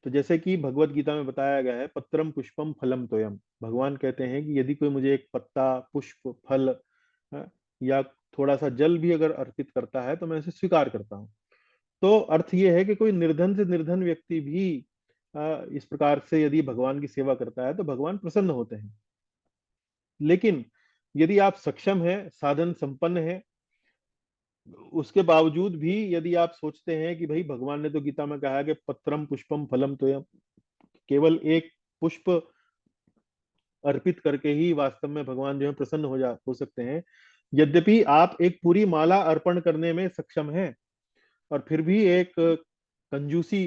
तो जैसे कि भगवत गीता में बताया गया है, पत्रम पुष्पम फलम तोयम, भगवान कहते हैं कि यदि कोई मुझे एक पत्ता, पुष्प, फल या थोड़ा सा जल भी अगर अर्पित करता है तो मैं इसे स्वीकार करता हूँ। तो अर्थ यह है कि कोई निर्धन से निर्धन व्यक्ति भी इस प्रकार से यदि भगवान की सेवा करता है तो भगवान प्रसन्न होते हैं। लेकिन यदि आप सक्षम हैं, साधन संपन्न हैं, उसके बावजूद भी यदि आप सोचते हैं कि भाई भगवान ने तो गीता में कहा है कि पत्रम पुष्पम फलम तो केवल एक पुष्प अर्पित करके ही वास्तव में भगवान जो है प्रसन्न हो सकते हैं, यद्यपि आप एक पूरी माला अर्पण करने में सक्षम हैं और फिर भी एक कंजूसी,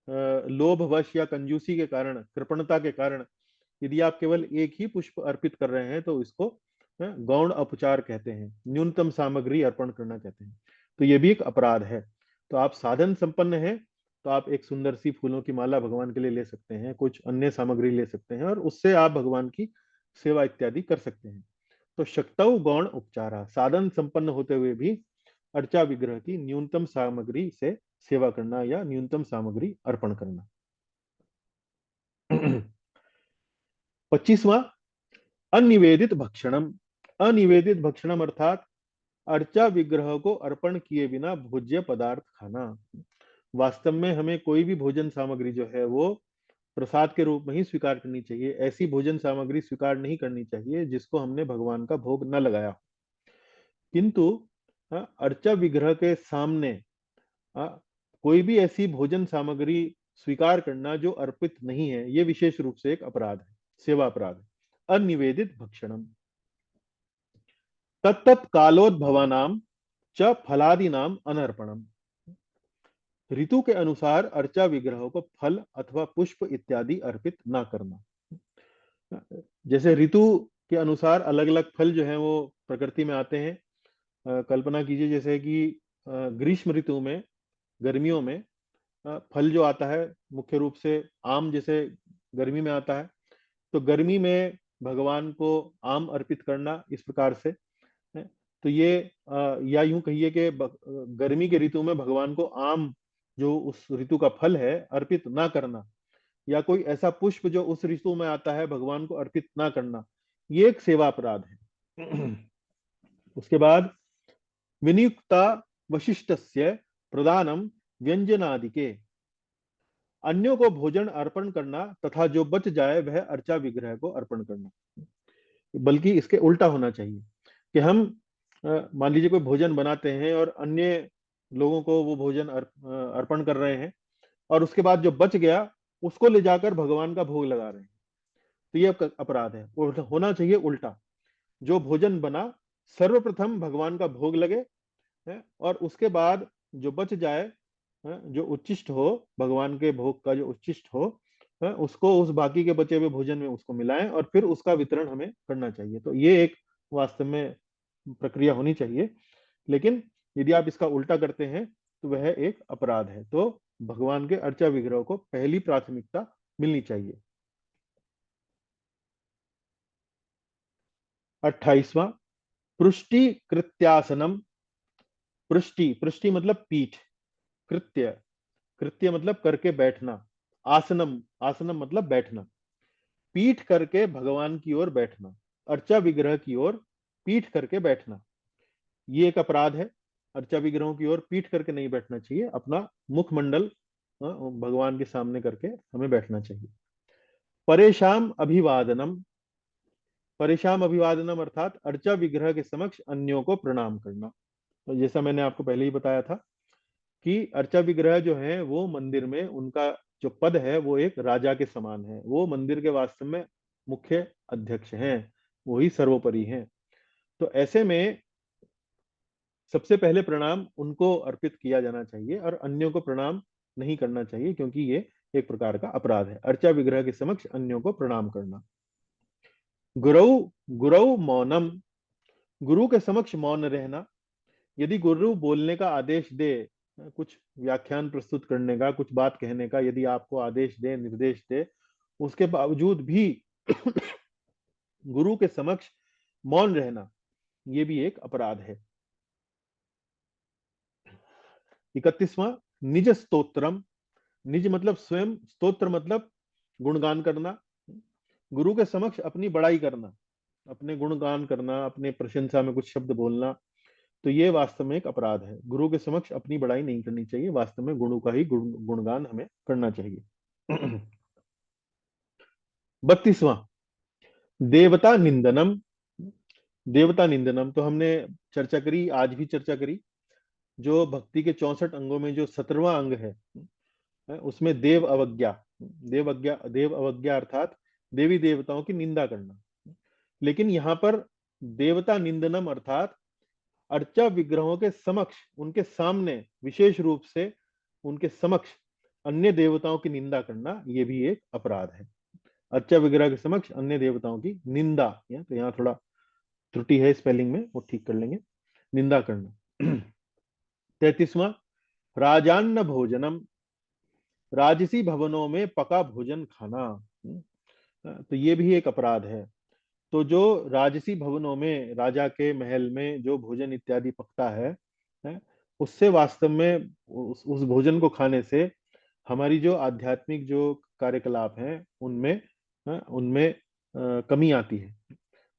लोभवश या कंजूसी के कारण, कृपणता के कारण यदि आप केवल एक ही पुष्प अर्पित कर रहे हैं तो इसको गौण अपचार कहते हैं, न्यूनतम सामग्री अर्पण करना कहते हैं। तो ये भी एक अपराध है। तो आप साधन संपन्न हैं तो आप एक सुंदर सी फूलों की माला भगवान के लिए ले सकते हैं, कुछ अन्य सामग्री ले सकते हैं और उससे आप भगवान की सेवा इत्यादि कर सकते हैं। तो शक्तौ गौण उपचारा, साधन संपन्न होते हुए भी अर्चा विग्रह की न्यूनतम सामग्री से सेवा करना या न्यूनतम सामग्री अर्पण करना। 25वां, अनिवेदित भक्षणम, अनिवेदित भक्षणम अर्थात अर्चा विग्रह को अर्पण किए बिना भोज्य पदार्थ खाना। वास्तव में हमें कोई भी भोजन सामग्री जो है वो प्रसाद के रूप में ही स्वीकार करनी चाहिए। ऐसी भोजन सामग्री स्वीकार नहीं करनी चाहिए जिसको हमने भगवान का भोग न लगाया। किंतु अर्चा विग्रह के सामने कोई भी ऐसी भोजन सामग्री स्वीकार करना जो अर्पित नहीं है, ये विशेष रूप से एक अपराध है, सेवा अपराध है। अनिवेदित भक्षणम तत्त कालोद्भवानाम च फलादीनाम अनर्पणम, ऋतु के अनुसार अर्चा विग्रह को फल अथवा पुष्प इत्यादि अर्पित ना करना। जैसे ऋतु के अनुसार अलग अलग फल जो है वो प्रकृति में आते हैं। कल्पना कीजिए जैसे कि ग्रीष्म ऋतु में, गर्मियों में फल जो आता है मुख्य रूप से आम, जैसे गर्मी में आता है तो गर्मी में भगवान को आम अर्पित करना इस प्रकार से है। तो ये या यूं कहिए कि गर्मी के ऋतु में भगवान को आम जो उस ऋतु का फल है अर्पित ना करना, या कोई ऐसा पुष्प जो उस ऋतु में आता है भगवान को अर्पित ना करना, ये एक सेवा अपराध है। उसके बाद विनियुक्ता वशिष्ठस्य प्रदानम व्यंजनादिके, अन्यों को भोजन अर्पण करना तथा जो बच जाए वह अर्चा विग्रह को अर्पण करना। बल्कि इसके उल्टा होना चाहिए कि हम मान लीजिए कोई भोजन बनाते हैं और अन्य लोगों को वो भोजन अर्पण कर रहे हैं, और उसके बाद जो बच गया उसको ले जाकर भगवान का भोग लगा रहे हैं, तो ये अपराध है। होना चाहिए उल्टा, जो भोजन बना सर्वप्रथम भगवान का भोग लगे, है, और उसके बाद जो बच जाए, है, जो उच्छिष्ट हो, भगवान के भोग का जो उच्छिष्ट हो, है, उसको उस बाकी के बचे हुए भोजन में उसको मिलाएं और फिर उसका वितरण हमें करना चाहिए। तो ये एक वास्तव में प्रक्रिया होनी चाहिए। लेकिन यदि आप इसका उल्टा करते हैं तो वह एक अपराध है। तो भगवान के अर्चा विग्रह को पहली प्राथमिकता मिलनी चाहिए। 28वां, पृष्टि कृत्यासनम। पृष्टि, पृष्टि मतलब पीठ, कृत्य, कृत्य मतलब करके बैठना, आसनम, आसनम मतलब बैठना, पीठ करके भगवान की ओर बैठना, अर्चा विग्रह की ओर पीठ करके बैठना, ये एक अपराध है। अर्चा विग्रहों की ओर पीठ करके नहीं बैठना चाहिए, अपना मुखमंडल भगवान के सामने करके हमें बैठना चाहिए। परेशान अभिवादनम, परेशान अभिवादनम अर्थात अर्चा विग्रह के समक्ष अन्यों को प्रणाम करना। तो जैसा मैंने आपको पहले ही बताया था कि अर्चा विग्रह जो है वो मंदिर में उनका जो पद है वो एक राजा के समान है, वो मंदिर के वास्तव में मुख्य अध्यक्ष हैं, वही सर्वोपरि हैं। तो ऐसे में सबसे पहले प्रणाम उनको अर्पित किया जाना चाहिए और अन्यों को प्रणाम नहीं करना चाहिए, क्योंकि ये एक प्रकार का अपराध है, अर्चा विग्रह के समक्ष अन्यों को प्रणाम करना। गुरु, गुरु मौनम, गुरु के समक्ष मौन रहना। यदि गुरु बोलने का आदेश दे, कुछ व्याख्यान प्रस्तुत करने का, कुछ बात कहने का यदि आपको आदेश दे, निर्देश दे, उसके बावजूद भी गुरु के समक्ष मौन रहना, ये भी एक अपराध है। 31वां, निज स्तोत्रम। निज मतलब स्वयं, स्तोत्र मतलब गुणगान करना, गुरु के समक्ष अपनी बड़ाई करना, अपने गुणगान करना, अपने प्रशंसा में कुछ शब्द बोलना, तो ये वास्तव में एक अपराध है। गुरु के समक्ष अपनी बड़ाई नहीं करनी चाहिए, वास्तव में गुरु का ही गुणगान हमें करना चाहिए। 32वां, देवता निंदनम। देवता निंदनम तो हमने चर्चा करी, आज भी चर्चा करी। जो भक्ति के 64 अंगों में जो 17वां अंग है, उसमें देव अवज्ञा, देव अवज्ञा अर्थात देवी देवताओं की निंदा करना। लेकिन यहाँ पर देवता निंदनम अर्थात अर्चा विग्रहों के समक्ष, उनके सामने विशेष रूप से उनके समक्ष अन्य देवताओं की निंदा करना, ये भी एक अपराध है। अर्चा विग्रह के समक्ष अन्य देवताओं की निंदा, तो यहाँ थोड़ा त्रुटि है स्पेलिंग में, वो ठीक कर लेंगे, निंदा करना। 33वां, राजान्न भोजनम। राजसी भवनों में पका भोजन खाना, तो ये भी एक अपराध है। तो जो राजसी भवनों में, राजा के महल में जो भोजन इत्यादि पकता है, उससे वास्तव में उस भोजन को खाने से हमारी जो आध्यात्मिक जो कार्यकलाप हैं उनमें कमी आती है।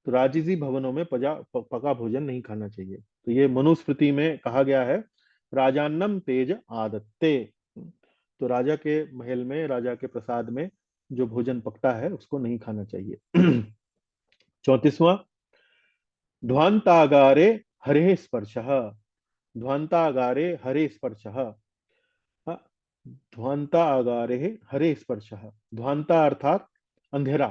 तो राजसी भवनों में पका भोजन नहीं खाना चाहिए। तो ये मनुस्मृति में कहा गया है, राजान्नम तेज आदत्ते। तो राजा के महल में, राजा के प्रसाद में जो भोजन पकता है उसको नहीं खाना चाहिए। 34वां, ध्वांतागारे हरे स्पर्शः। ध्वांतागारे हरे स्पर्शः, ध्वांतागारे हरे स्पर्शः। ध्वांता अर्थात अंधेरा,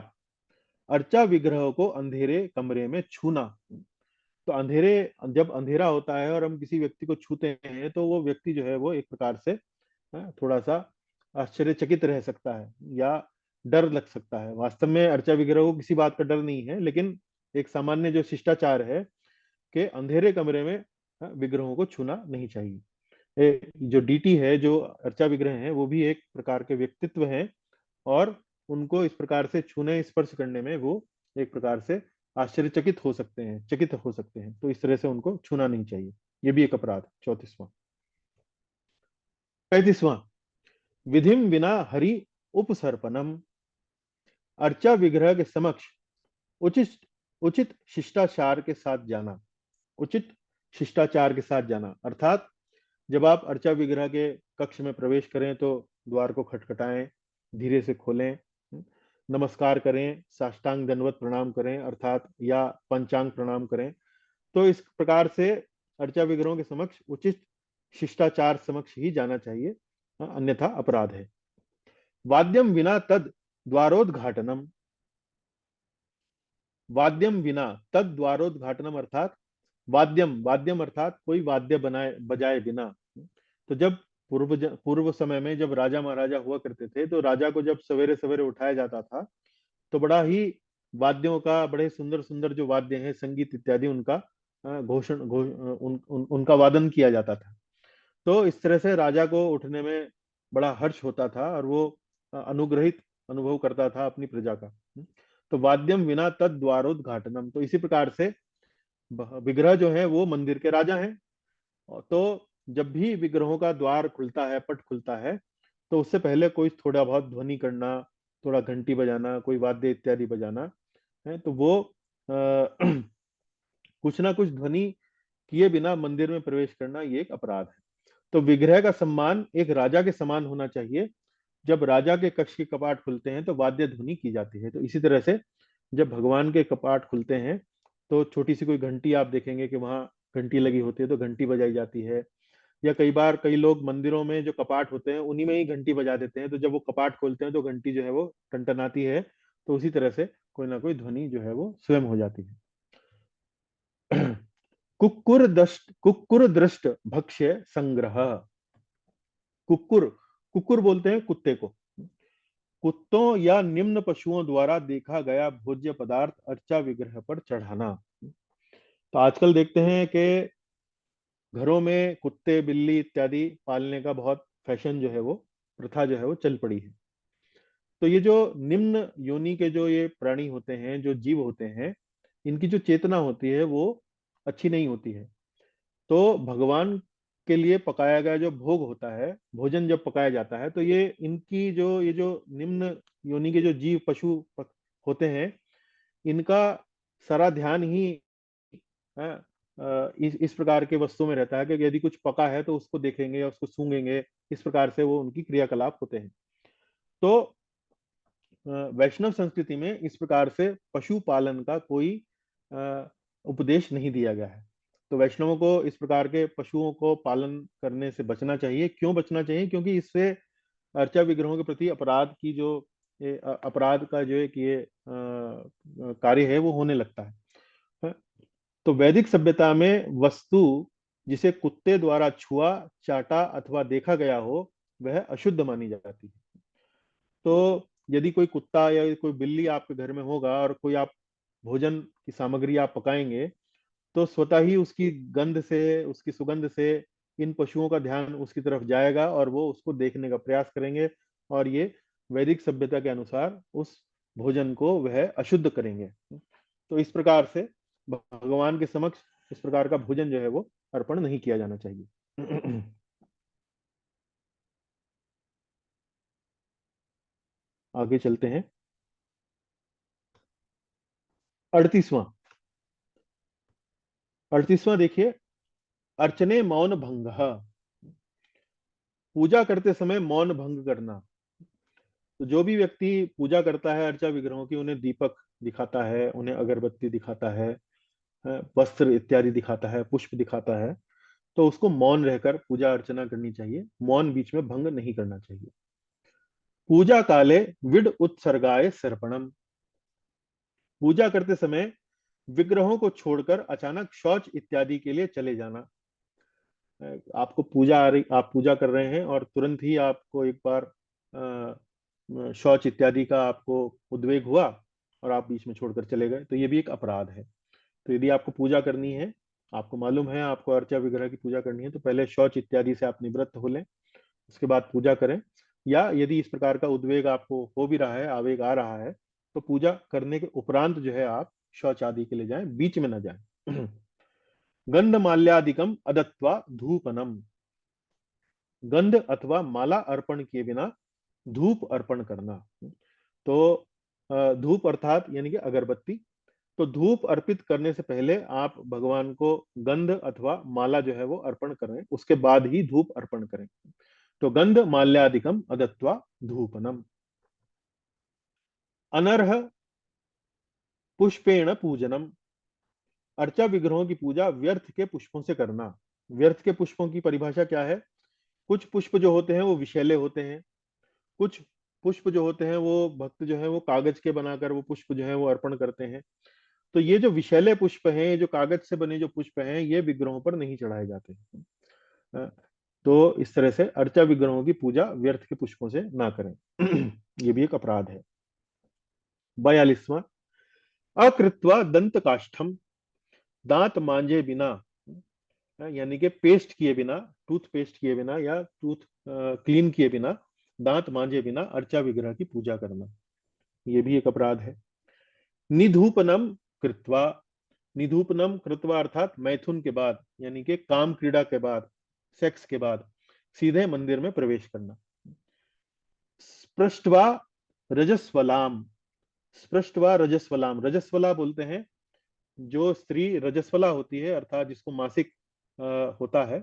अर्चा विग्रह को अंधेरे कमरे में छूना। तो अंधेरे, जब अंधेरा होता है और हम किसी व्यक्ति को छूते हैं तो वो व्यक्ति जो है वो एक प्रकार से थोड़ा सा आश्चर्यचकित रह सकता है या डर लग सकता है। वास्तव में अर्चा विग्रह को किसी बात का डर नहीं है, लेकिन एक सामान्य जो शिष्टाचार है कि अंधेरे कमरे में विग्रहों को छूना नहीं चाहिए। जो डीटी है, जो अर्चा विग्रह है, वो भी एक प्रकार के व्यक्तित्व हैं और उनको इस प्रकार से छूने, स्पर्श करने में वो एक प्रकार से आश्चर्यचकित हो सकते हैं, चकित हो सकते हैं, तो इस तरह से उनको छूना नहीं चाहिए। ये भी एक अपराध है। 34वां। 35वां, विधिम विना हरि उपसर्पणम, अर्चा विग्रह के समक्ष उचित उचित शिष्टाचार के साथ जाना। उचित शिष्टाचार के साथ जाना अर्थात जब आप अर्चा विग्रह के कक्ष में प्रवेश करें तो द्वार को खटखटाएं, धीरे से खोलें, नमस्कार करें, साष्टांग दंडवत प्रणाम करें अर्थात या पंचांग प्रणाम करें। तो इस प्रकार से अर्चा विग्रहों के समक्ष उचित शिष्टाचार समक्ष ही जाना चाहिए, अन्यथा अपराध है। वाद्यम विना तद द्वारोद्घाटनम, वाद्यम विना तद द्वारोद्घाटनम अर्थात वाद्यम, वाद्यम अर्थात कोई वाद्य बनाए बजाए बिना। तो जब पूर्व समय में जब राजा महाराजा हुआ करते थे तो राजा को जब सवेरे सवेरे उठाया जाता था तो बड़ा ही वाद्यों का, बड़े सुंदर सुंदर जो वाद्य हैं, संगीत इत्यादि, उनका घोषण उनका वादन किया जाता था। तो इस तरह से राजा को उठने में बड़ा हर्ष होता था और वो अनुग्रहित अनुभव करता था अपनी प्रजा का। तो वाद्यम विना तद द्वारोद्घाटनम, तो इसी प्रकार से विग्रह जो है वो मंदिर के राजा हैं। तो जब भी विग्रहों का द्वार खुलता है, पट खुलता है, तो उससे पहले कोई थोड़ा बहुत ध्वनि करना, थोड़ा घंटी बजाना, कोई वाद्य इत्यादि बजाना है, तो वो कुछ ना कुछ ध्वनि किए बिना मंदिर में प्रवेश करना, ये एक अपराध है। तो विग्रह का सम्मान एक राजा के समान होना चाहिए। जब राजा के कक्ष के कपाट खुलते हैं तो वाद्य ध्वनि की जाती है। तो इसी तरह से जब भगवान के कपाट खुलते हैं तो छोटी सी कोई घंटी आप देखेंगे कि वहां घंटी लगी होती है, तो घंटी बजाई जाती है। या कई बार कई लोग मंदिरों में जो कपाट होते हैं उन्हीं में ही घंटी बजा देते हैं, तो जब वो कपाट खोलते हैं तो घंटी जो है वो टनटनाती है। तो उसी तरह से कोई ना कोई ध्वनि जो है वो स्वयं हो जाती है। कुक्कुर दृष्ट भक्ष्य संग्रह। कुक्कुर, कुक्कुर बोलते हैं कुत्ते को। कुत्तों या निम्न पशुओं द्वारा देखा गया भोज्य पदार्थ अर्चा विग्रह पर चढ़ाना। तो आजकल देखते हैं कि घरों में कुत्ते बिल्ली इत्यादि पालने का बहुत फैशन जो है वो, प्रथा जो है वो चल पड़ी है। तो ये जो निम्न योनि के जो ये प्राणी होते हैं, जो जीव होते हैं, इनकी जो चेतना होती है वो अच्छी नहीं होती है। तो भगवान के लिए पकाया गया जो भोग होता है, भोजन जब पकाया जाता है, तो ये इनकी जो ये जो निम्न योनि के जो जीव पशु होते हैं, इनका सारा ध्यान ही इस प्रकार के वस्तुओं में रहता है कि यदि कुछ पका है तो उसको देखेंगे या उसको सूंघेंगे। इस प्रकार से वो उनकी क्रियाकलाप होते हैं। तो वैष्णव संस्कृति में इस प्रकार से पशु पालन का कोई उपदेश नहीं दिया गया है। तो वैष्णवों को इस प्रकार के पशुओं को पालन करने से बचना चाहिए। क्यों बचना चाहिए? क्योंकि इससे अर्चा विग्रहों के प्रति अपराध की जो अपराध का जो एक ये कार्य है वो होने लगता है। तो वैदिक सभ्यता में वस्तु जिसे कुत्ते द्वारा छुआ, चाटा अथवा देखा गया हो वह अशुद्ध मानी जाती है। तो यदि कोई कुत्ता या कोई बिल्ली आपके घर में होगा और कोई आप भोजन की सामग्री आप पकाएंगे, तो स्वतः ही उसकी गंध से, उसकी सुगंध से इन पशुओं का ध्यान उसकी तरफ जाएगा और वो उसको देखने का प्रयास करेंगे, और ये वैदिक सभ्यता के अनुसार उस भोजन को वह अशुद्ध करेंगे। तो इस प्रकार से भगवान के समक्ष इस प्रकार का भोजन जो है वो अर्पण नहीं किया जाना चाहिए। आगे चलते हैं। 38वां। 38वां देखिए, अर्चने मौन भंग। पूजा करते समय मौन भंग करना। तो जो भी व्यक्ति पूजा करता है अर्चा विग्रहों की, उन्हें दीपक दिखाता है, उन्हें अगरबत्ती दिखाता है, वस्त्र इत्यादि दिखाता है, पुष्प दिखाता है, तो उसको मौन रहकर पूजा अर्चना करनी चाहिए। मौन बीच में भंग नहीं करना चाहिए। पूजा काले विड उत्सर्गाय सर्पणम। पूजा करते समय विग्रहों को छोड़कर अचानक शौच इत्यादि के लिए चले जाना। आपको पूजा आ रही, आप पूजा कर रहे हैं और तुरंत ही आपको एक बार शौच इत्यादि का आपको उद्वेग हुआ और आप बीच में छोड़कर चले गए, तो ये भी एक अपराध है। तो यदि आपको पूजा करनी है, आपको मालूम है आपको अर्चा विग्रह की पूजा करनी है, तो पहले शौच इत्यादि से आप निवृत्त हो लें, उसके बाद पूजा करें। या यदि इस प्रकार का उद्वेग आपको हो भी रहा है, आवेग आ रहा है, तो पूजा करने के उपरांत जो है आप शौच आदि के लिए जाएं, बीच में ना जाएं। गंध माल्यादिकम अदत्वा धूपनम, गंध अथवा माला अर्पण किए बिना धूप अर्पण करना। तो धूप अर्थात यानी कि अगरबत्ती। तो धूप अर्पित करने से पहले आप भगवान को गंध अथवा माला जो है वो अर्पण करें, उसके बाद ही धूप अर्पण करें। तो गंध माल्यादिकम अदत्वा धूपनम। अनर्ह पुष्पेण पूजनम, अर्चा विग्रहों की पूजा व्यर्थ के पुष्पों से करना। व्यर्थ के पुष्पों की परिभाषा क्या है? कुछ पुष्प जो होते हैं वो विषैले होते हैं, कुछ पुष्प जो होते हैं वो भक्त जो है वो कागज के बनाकर वो पुष्प जो है वो अर्पण करते हैं। तो ये जो विषैले पुष्प हैं, ये जो कागज से बने जो पुष्प हैं, ये विग्रहों पर नहीं चढ़ाए जाते हैं। तो इस तरह से अर्चा विग्रहों की पूजा व्यर्थ के पुष्पों से ना करें। ये भी एक अपराध है। 42वां, अकृत्वा दंत काष्ठम, दांत मांजे बिना, यानी कि पेस्ट किए बिना, टूथ पेस्ट किए बिना या टूथ क्लीन किए बिना, दांत मांजे बिना अर्चा विग्रह की पूजा करना, ये भी एक अपराध है। निधूपनम कृत्वा, निधूपनम कृत्वा अर्थात मैथुन के बाद, यानी कि काम क्रीड़ा के बाद, सेक्स के बाद सीधे मंदिर में प्रवेश करना। स्पृष्टवा रजस्वलाम, स्पृष्टवा रजस्वलाम, रजस्वला बोलते हैं जो स्त्री रजस्वला होती है, अर्थात जिसको मासिक होता है,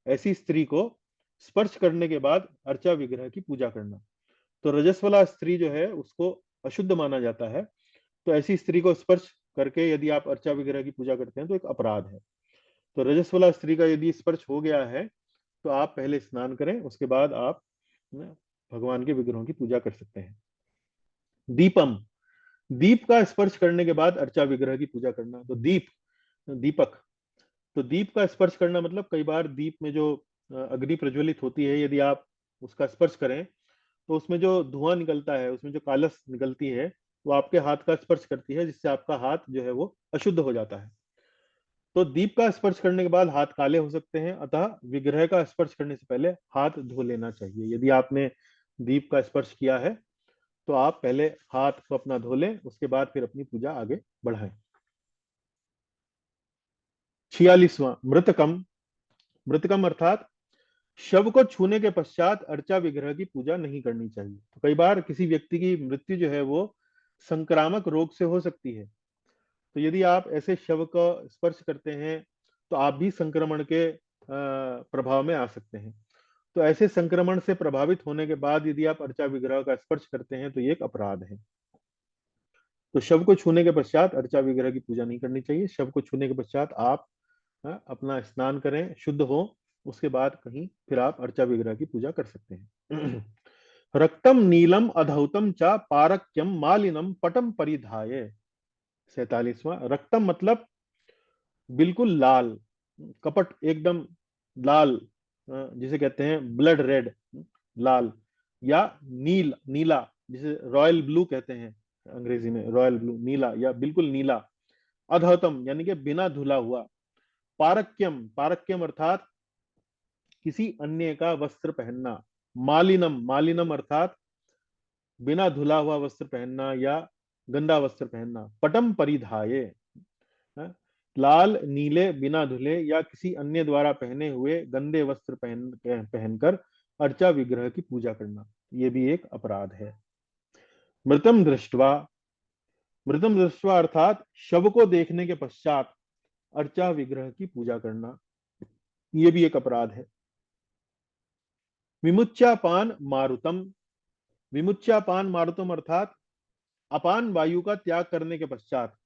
ऐसी स्त्री को स्पर्श करने के बाद अर्चा विग्रह की पूजा करना। तो रजस्वला स्त्री जो है उसको अशुद्ध माना जाता है। तो ऐसी स्त्री को स्पर्श करके यदि आप अर्चा विग्रह की पूजा करते हैं तो एक अपराध है। तो रजस्वला स्त्री का यदि स्पर्श हो गया है तो आप पहले स्नान करें, उसके बाद आप भगवान के विग्रहों की पूजा कर सकते हैं। दीपम, दीप का स्पर्श करने के बाद अर्चा विग्रह की पूजा करना। तो दीप, दीपक, तो दीप का स्पर्श करना मतलब कई बार दीप में जो अग्नि प्रज्वलित होती है, यदि आप उसका स्पर्श करें तो उसमें जो धुआं निकलता है, उसमें जो कालस निकलती है, वो आपके हाथ का स्पर्श करती है, जिससे आपका हाथ जो है वो अशुद्ध हो जाता है। तो दीप का स्पर्श करने के बाद हाथ काले हो सकते हैं, अतः विग्रह का स्पर्श करने से पहले हाथ धो लेना चाहिए। यदि आपने दीप का स्पर्श किया है तो आप पहले हाथ को अपना धो लें, उसके बाद फिर अपनी पूजा आगे बढ़ाएं। 46वां, मृतकम, मृतकम अर्थात शव को छूने के पश्चात अर्चा विग्रह की पूजा नहीं करनी चाहिए। तो कई बार किसी व्यक्ति की मृत्यु जो है वो संक्रामक रोग से हो सकती है। तो यदि आप ऐसे शव का स्पर्श करते हैं तो आप भी संक्रमण के प्रभाव में आ सकते हैं। तो ऐसे संक्रमण से प्रभावित होने के बाद यदि आप अर्चा विग्रह का स्पर्श करते हैं तो ये एक अपराध है। तो शव को छूने के पश्चात अर्चा विग्रह की पूजा नहीं करनी चाहिए। शव को छूने के पश्चात आप अपना स्नान करें, शुद्ध हो, उसके बाद कहीं फिर आप अर्चा विग्रह की पूजा कर सकते हैं। रक्तम नीलम अधौतम चा पारक्यम मालिनम पटम परिधाय। 47वां, रक्तम मतलब बिल्कुल लाल, कपट एकदम लाल, जिसे कहते हैं ब्लड रेड, लाल, या नील, नीला, जिसे रॉयल ब्लू कहते हैं अंग्रेजी में, रॉयल ब्लू, नीला या बिल्कुल नीला। अधौतम यानी कि बिना धुला हुआ। पारक्यम, पारक्यम अर्थात किसी अन्य का वस्त्र पहनना। मालिनम, मालिनम अर्थात बिना धुला हुआ वस्त्र पहनना या गंदा वस्त्र पहनना। पटम परिधाये, लाल नीले बिना धुले या किसी अन्य द्वारा पहने हुए गंदे वस्त्र पहनकर अर्चा विग्रह की पूजा करना, ये भी एक अपराध है। मृतम दृष्टवा, मृतम दृष्टवा अर्थात शव को देखने के पश्चात अर्चा विग्रह की पूजा करना, ये भी एक अपराध है। विमुच्यापान मारुतम, विमुच्यापान मारुतम अर्थात अपान वायु का त्याग करने के पश्चात,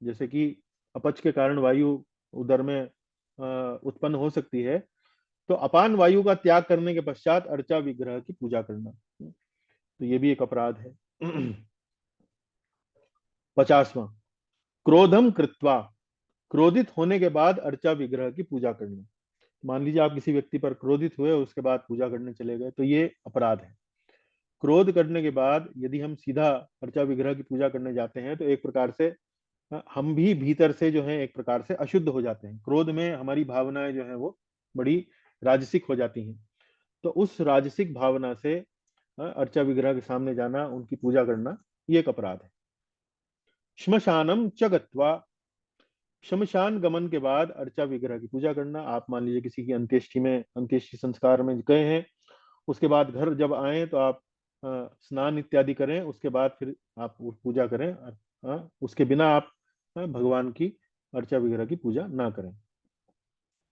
जैसे कि अपच के कारण वायु उदर में उत्पन्न हो सकती है, तो अपान वायु का त्याग करने के पश्चात अर्चा विग्रह की पूजा करना, तो ये भी एक अपराध है। 50वां, क्रोधम कृत्वा, क्रोधित होने के बाद अर्चा विग्रह की पूजा करना। मान लीजिए आप किसी व्यक्ति पर क्रोधित हुए, उसके बाद पूजा करने चले गए, तो ये अपराध है। क्रोध करने के बाद यदि हम सीधा अर्चा विग्रह की पूजा करने जाते हैं तो एक प्रकार से हम भी भीतर से जो है एक प्रकार से अशुद्ध हो जाते हैं। क्रोध में हमारी भावनाएं जो है वो बड़ी राजसिक हो जाती हैं। तो उस राजसिक भावना से अर्चा विग्रह के सामने जाना, उनकी पूजा करना, ये एक अपराध है। श्मशानम च गत्वा, शमशान गमन के बाद अर्चा विग्रह की पूजा करना। आप मान लीजिए किसी की अंत्येष्टि संस्कार में गए हैं, उसके बाद घर जब आए तो आप स्नान इत्यादि करें, उसके बाद फिर आप पूजा करें। उसके बिना आप भगवान की अर्चा विग्रह की पूजा ना करें।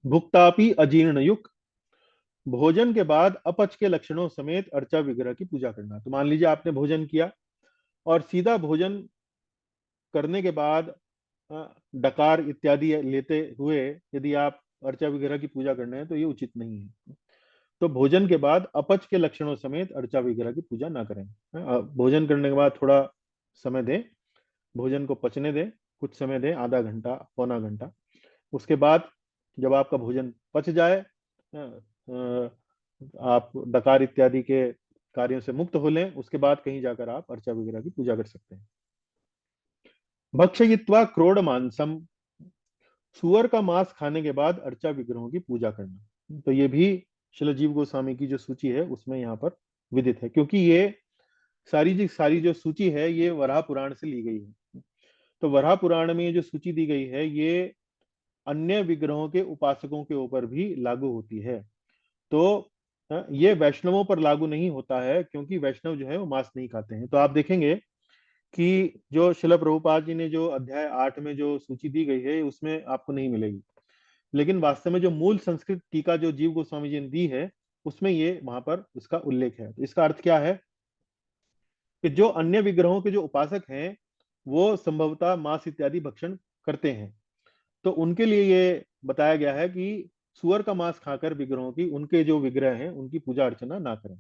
भुक्तापि अजीर्ण युक्त, भोजन के बाद अपच के लक्षणों समेत अर्चा विग्रह की पूजा करना। तो मान लीजिए आपने भोजन किया और सीधा भोजन करने के बाद डकार इत्यादि लेते हुए यदि आप अर्चा विग्रह की पूजा करने हैं तो ये उचित नहीं है। तो भोजन के बाद अपच के लक्षणों समेत अर्चा विग्रह की पूजा ना करें। भोजन करने के बाद थोड़ा समय दें, भोजन को पचने दें, कुछ समय दें, आधा घंटा पौना घंटा। उसके बाद जब आपका भोजन पच जाए, आप डकार इत्यादि के कार्यों से मुक्त हो लें, उसके बाद कहीं जाकर आप अर्चा विग्रह की पूजा कर सकते हैं। भक्षयित्वा क्रोड मांसम, सुअर का मांस खाने के बाद अर्चा विग्रहों की पूजा करना। तो ये भी श्रील जीव गोस्वामी की जो सूची है उसमें यहाँ पर विदित है, क्योंकि ये सारी जो सूची है ये वराह पुराण से ली गई है। तो वराह पुराण में ये जो सूची दी गई है ये अन्य विग्रहों के उपासकों के ऊपर भी लागू होती है। तो ये वैष्णवों पर लागू नहीं होता है, क्योंकि वैष्णव जो है वो मांस नहीं खाते हैं। तो आप देखेंगे कि जो शिला प्रभुपाद जी ने जो अध्याय 8 में जो सूची दी गई है उसमें आपको नहीं मिलेगी, लेकिन वास्तव में जो मूल संस्कृत टीका जो जीव गोस्वामी जी ने दी है उसमें ये वहां पर उसका उल्लेख है। तो इसका अर्थ क्या है कि जो अन्य विग्रहों के जो उपासक हैं वो संभवतः मांस इत्यादि भक्षण करते हैं, तो उनके लिए ये बताया गया है कि सुअर का मांस खाकर विग्रहों की, उनके जो विग्रह हैं उनकी पूजा अर्चना ना करें।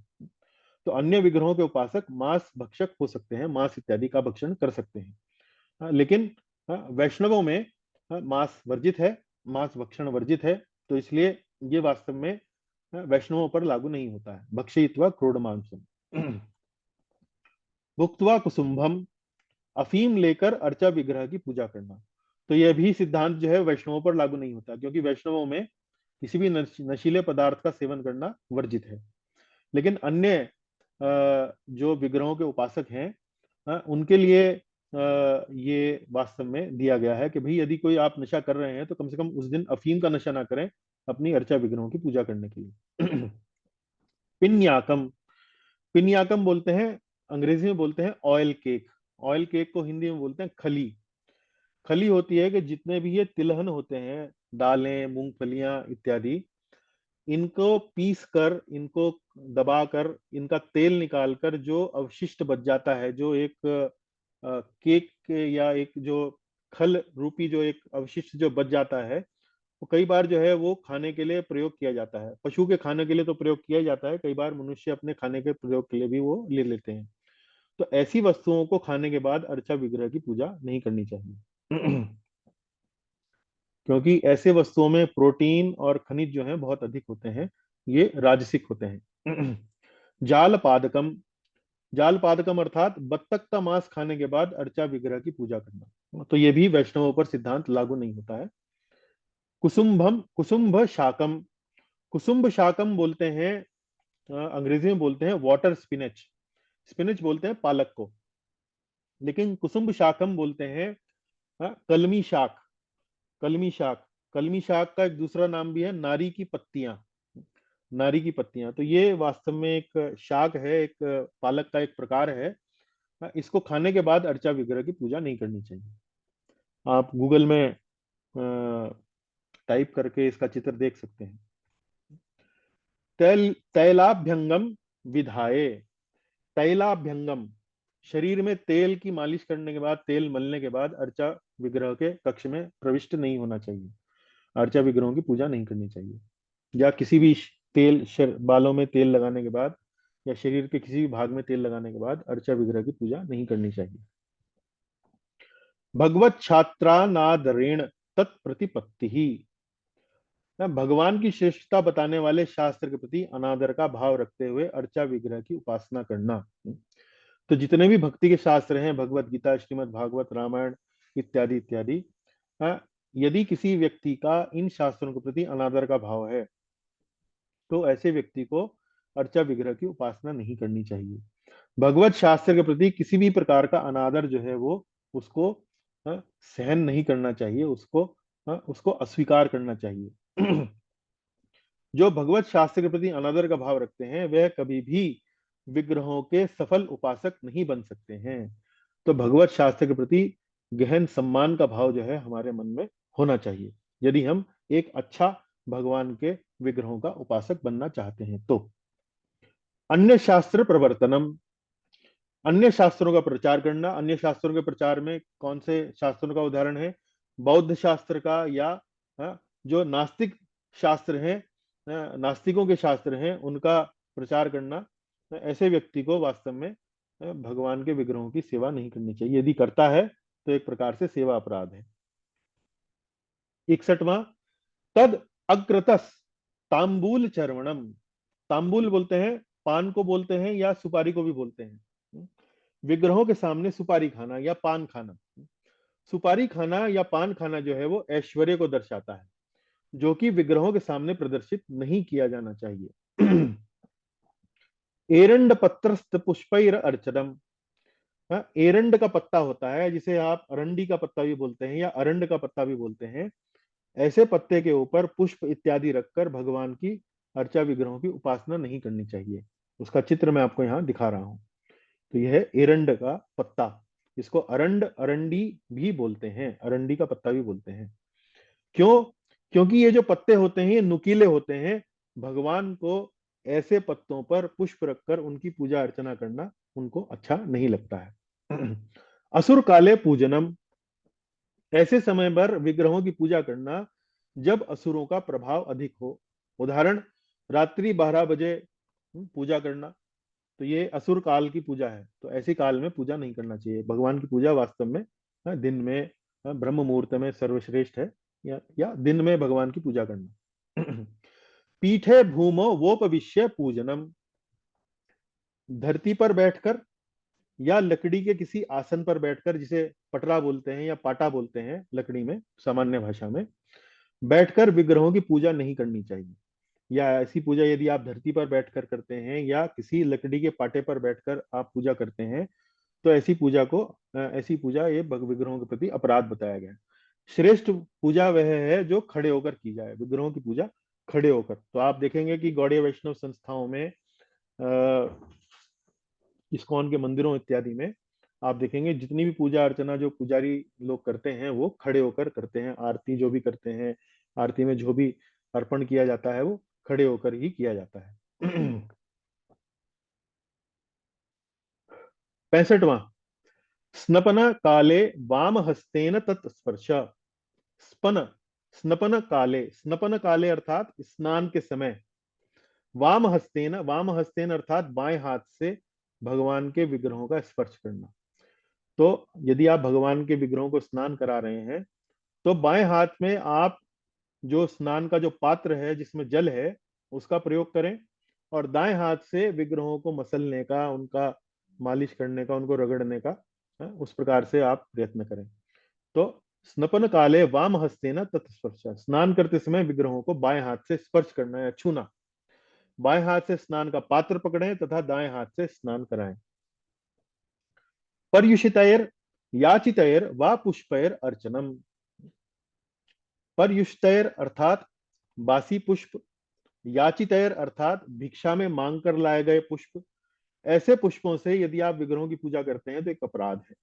तो अन्य विग्रहों के उपासक मांस भक्षक हो सकते हैं, मांस इत्यादि का भक्षण कर सकते हैं। लेकिन वैष्णवों में मांस वर्जित है, मांस भक्षण वर्जित है। तो इसलिए ये वास्तव में वैष्णवों पर लागू नहीं होता है। भक्षयित्वा क्रोड मांसम, भुक्त्वा कुसुम्भम, अफीम लेकर अर्चा विग्रह की पूजा करना। तो यह भी सिद्धांत जो है वैष्णवों पर लागू नहीं होता, क्योंकि वैष्णवों में किसी भी नशीले पदार्थ का सेवन करना वर्जित है। लेकिन अन्य जो विग्रहों के उपासक हैं उनके लिए ये वास्तव में दिया गया है कि भाई यदि कोई आप नशा कर रहे हैं तो कम से कम उस दिन अफीम का नशा ना करें अपनी अर्चा विग्रहों की पूजा करने के लिए। पिन्याकम, पिन्याकम बोलते हैं, अंग्रेजी में बोलते हैं ऑयल केक। ऑयल केक को हिंदी में बोलते हैं खली। खली होती है कि जितने भी ये तिलहन होते हैं, दालें, मूंगफलियां इत्यादि, इनको पीस कर, इनको दबा कर, इनका तेल निकाल कर जो अवशिष्ट बच जाता है, जो एक केक के या एक जो खल रूपी जो एक अवशिष्ट जो बच जाता है, वो कई बार जो है वो खाने के लिए प्रयोग किया जाता है। पशु के खाने के लिए तो प्रयोग किया जाता है, कई बार मनुष्य अपने खाने के प्रयोग के लिए भी वो ले लेते हैं। तो ऐसी वस्तुओं को खाने के बाद अर्चा विग्रह की पूजा नहीं करनी चाहिए। क्योंकि ऐसे वस्तुओं में प्रोटीन और खनिज जो है बहुत अधिक होते हैं, ये राजसिक होते हैं। जाल पादकम, जाल पादकम अर्थात बत्तख का मांस खाने के बाद अर्चा विग्रह की पूजा करना। तो ये भी वैष्णवों पर सिद्धांत लागू नहीं होता है। कुसुम्भम, कुसुम्भ शाकम, कुसुम्भ शाकम बोलते हैं, अंग्रेजी में बोलते हैं वाटर स्पिनच। स्पिनच बोलते हैं पालक को, लेकिन कुसुम्भ शाकम बोलते हैं कलमी शाक। कलमी शाक, कलमी शाक का एक दूसरा नाम भी है नारी की पत्तियां। नारी की पत्तियां, तो ये वास्तव में एक शाक है, एक पालक का एक प्रकार है। इसको खाने के बाद अर्चा विग्रह की पूजा नहीं करनी चाहिए। आप गूगल में टाइप करके इसका चित्र देख सकते हैं। तैलाभ्यंगम विधाये, तैलाभ्यंगम, शरीर में तेल की मालिश करने के बाद, तेल मलने के बाद अर्चा विग्रह के कक्ष में प्रविष्ट नहीं होना चाहिए। अर्चा विग्रहों की पूजा नहीं करनी चाहिए। या किसी भी बालों में तेल लगाने के बाद या शरीर के किसी भी भाग में तेल लगाने के बाद अर्चा विग्रह की पूजा नहीं करनी चाहिए। भगवत छात्रानादरेण तत्प्रतिपत्ति ही, भगवान की श्रेष्ठता बताने वाले शास्त्र के प्रति अनादर का भाव रखते हुए अर्चा विग्रह की उपासना करना। तो जितने भी भक्ति के शास्त्र हैं, भगवत गीता, श्रीमद् भागवत, रामायण इत्यादि इत्यादि, यदि किसी व्यक्ति का इन शास्त्रों के प्रति अनादर का भाव है तो ऐसे व्यक्ति को अर्चा विग्रह की उपासना नहीं करनी चाहिए। भगवत शास्त्र के प्रति किसी भी प्रकार का अनादर जो है वो उसको सहन नहीं करना चाहिए, उसको अस्वीकार करना चाहिए। जो भगवत शास्त्र के प्रति अनादर का भाव रखते हैं वह कभी भी विग्रहों के सफल उपासक नहीं बन सकते हैं। तो भगवत शास्त्र के प्रति गहन सम्मान का भाव जो है हमारे मन में होना चाहिए, यदि हम एक अच्छा भगवान के विग्रहों का उपासक बनना चाहते हैं तो। अन्य शास्त्र प्रवर्तनम, अन्य शास्त्रों का प्रचार करना। अन्य शास्त्रों के प्रचार में कौन से शास्त्रों का उदाहरण है? बौद्ध शास्त्र का, या जो नास्तिक शास्त्र हैं, नास्तिकों के शास्त्र हैं, उनका प्रचार करना। ऐसे व्यक्ति को वास्तव में भगवान के विग्रहों की सेवा नहीं करनी चाहिए। यदि करता है तो एक प्रकार से सेवा अपराध है। 61वां, तद अग्रतस तांबूल चर्वणम। तांबूल बोलते हैं, पान को बोलते हैं, या सुपारी को भी बोलते हैं। विग्रहों के सामने सुपारी खाना या पान खाना। सुपारी खाना या पान खाना जो है वो ऐश्वर्य को दर्शाता है, जो कि विग्रहों के सामने प्रदर्शित नहीं किया जाना चाहिए। एरंड पत्रस्थ पुष्पैर अर्चनम। एरंड का पत्ता होता है, जिसे आप अरंडी का पत्ता भी बोलते हैं या अरंड का पत्ता भी बोलते हैं। ऐसे पत्ते के ऊपर पुष्प इत्यादि रखकर भगवान की अर्चा विग्रहों की उपासना नहीं करनी चाहिए। उसका चित्र मैं आपको यहाँ दिखा रहा हूं। तो यह है एरंड का पत्ता, इसको अरंड, अरंडी भी बोलते हैं, अरंडी का पत्ता भी बोलते हैं। क्यों? क्योंकि ये जो पत्ते होते हैं ये नुकीले होते हैं। भगवान को ऐसे पत्तों पर पुष्प रखकर उनकी पूजा अर्चना करना उनको अच्छा नहीं लगता है। असुर काले पूजनम, ऐसे समय पर विग्रहों की पूजा करना जब असुरों का प्रभाव अधिक हो। उदाहरण, रात्रि 12 बजे पूजा करना, तो ये असुर काल की पूजा है, तो ऐसी काल में पूजा नहीं करना चाहिए। भगवान की पूजा वास्तव में दिन में, ब्रह्म मुहूर्त में सर्वश्रेष्ठ है, या दिन में भगवान की पूजा करना। पीठे भूमो वोपविश्य पूजनम, धरती पर बैठकर या लकड़ी के किसी आसन पर बैठकर, जिसे पटरा बोलते हैं या पाटा बोलते हैं लकड़ी में, सामान्य भाषा में, बैठकर विग्रहों की पूजा नहीं करनी चाहिए। या ऐसी पूजा यदि आप धरती पर बैठकर करते हैं या किसी लकड़ी के पाटे पर बैठकर आप पूजा करते हैं, तो ऐसी पूजा ये विग्रहों के प्रति अपराध बताया गया है। श्रेष्ठ पूजा वह है जो खड़े होकर की जाए, विग्रहों की पूजा खड़े होकर। तो आप देखेंगे कि गौड़ीय वैष्णव संस्थाओं में, इस्कॉन के मंदिरों इत्यादि में आप देखेंगे जितनी भी पूजा अर्चना जो पुजारी लोग करते हैं वो खड़े होकर करते हैं। आरती जो भी करते हैं, आरती में जो भी अर्पण किया जाता है वो खड़े होकर ही किया जाता है। 65वां, स्नपन काले वाम हस्तेन तत्स्पर्श। स्पन, स्नपन काले, स्नपन काले अर्थात स्नान के समय, वाम हस्तेन, वाम हस्तेन अर्थात बाएं हाथ से भगवान के विग्रहों का स्पर्श करना। तो यदि आप भगवान के विग्रहों को स्नान करा रहे हैं तो बाएं हाथ में आप जो स्नान का जो पात्र है जिसमें जल है उसका प्रयोग करें, और दाएं हाथ से विग्रहों को मसलने का, उनका मालिश करने का, उनको रगड़ने का, उस प्रकार से आप प्रयत्न करें। तो स्नपन काले वाम हस्ते न तत्स्पर्श, स्नान करते समय विग्रहों को बाएं हाथ से स्पर्श करना या छूना। बाएं हाथ से स्नान का पात्र पकड़ें तथा दाएं हाथ से स्नान कराएं। पर्युषितैर याचितैर व पुष्पैर अर्चनम। पर्युषितैर अर्थात बासी पुष्प, याचितैर अर्थात भिक्षा में मांग कर लाए गए पुष्प। ऐसे पुष्पों से यदि आप विग्रहों की पूजा करते हैं तो एक अपराध है।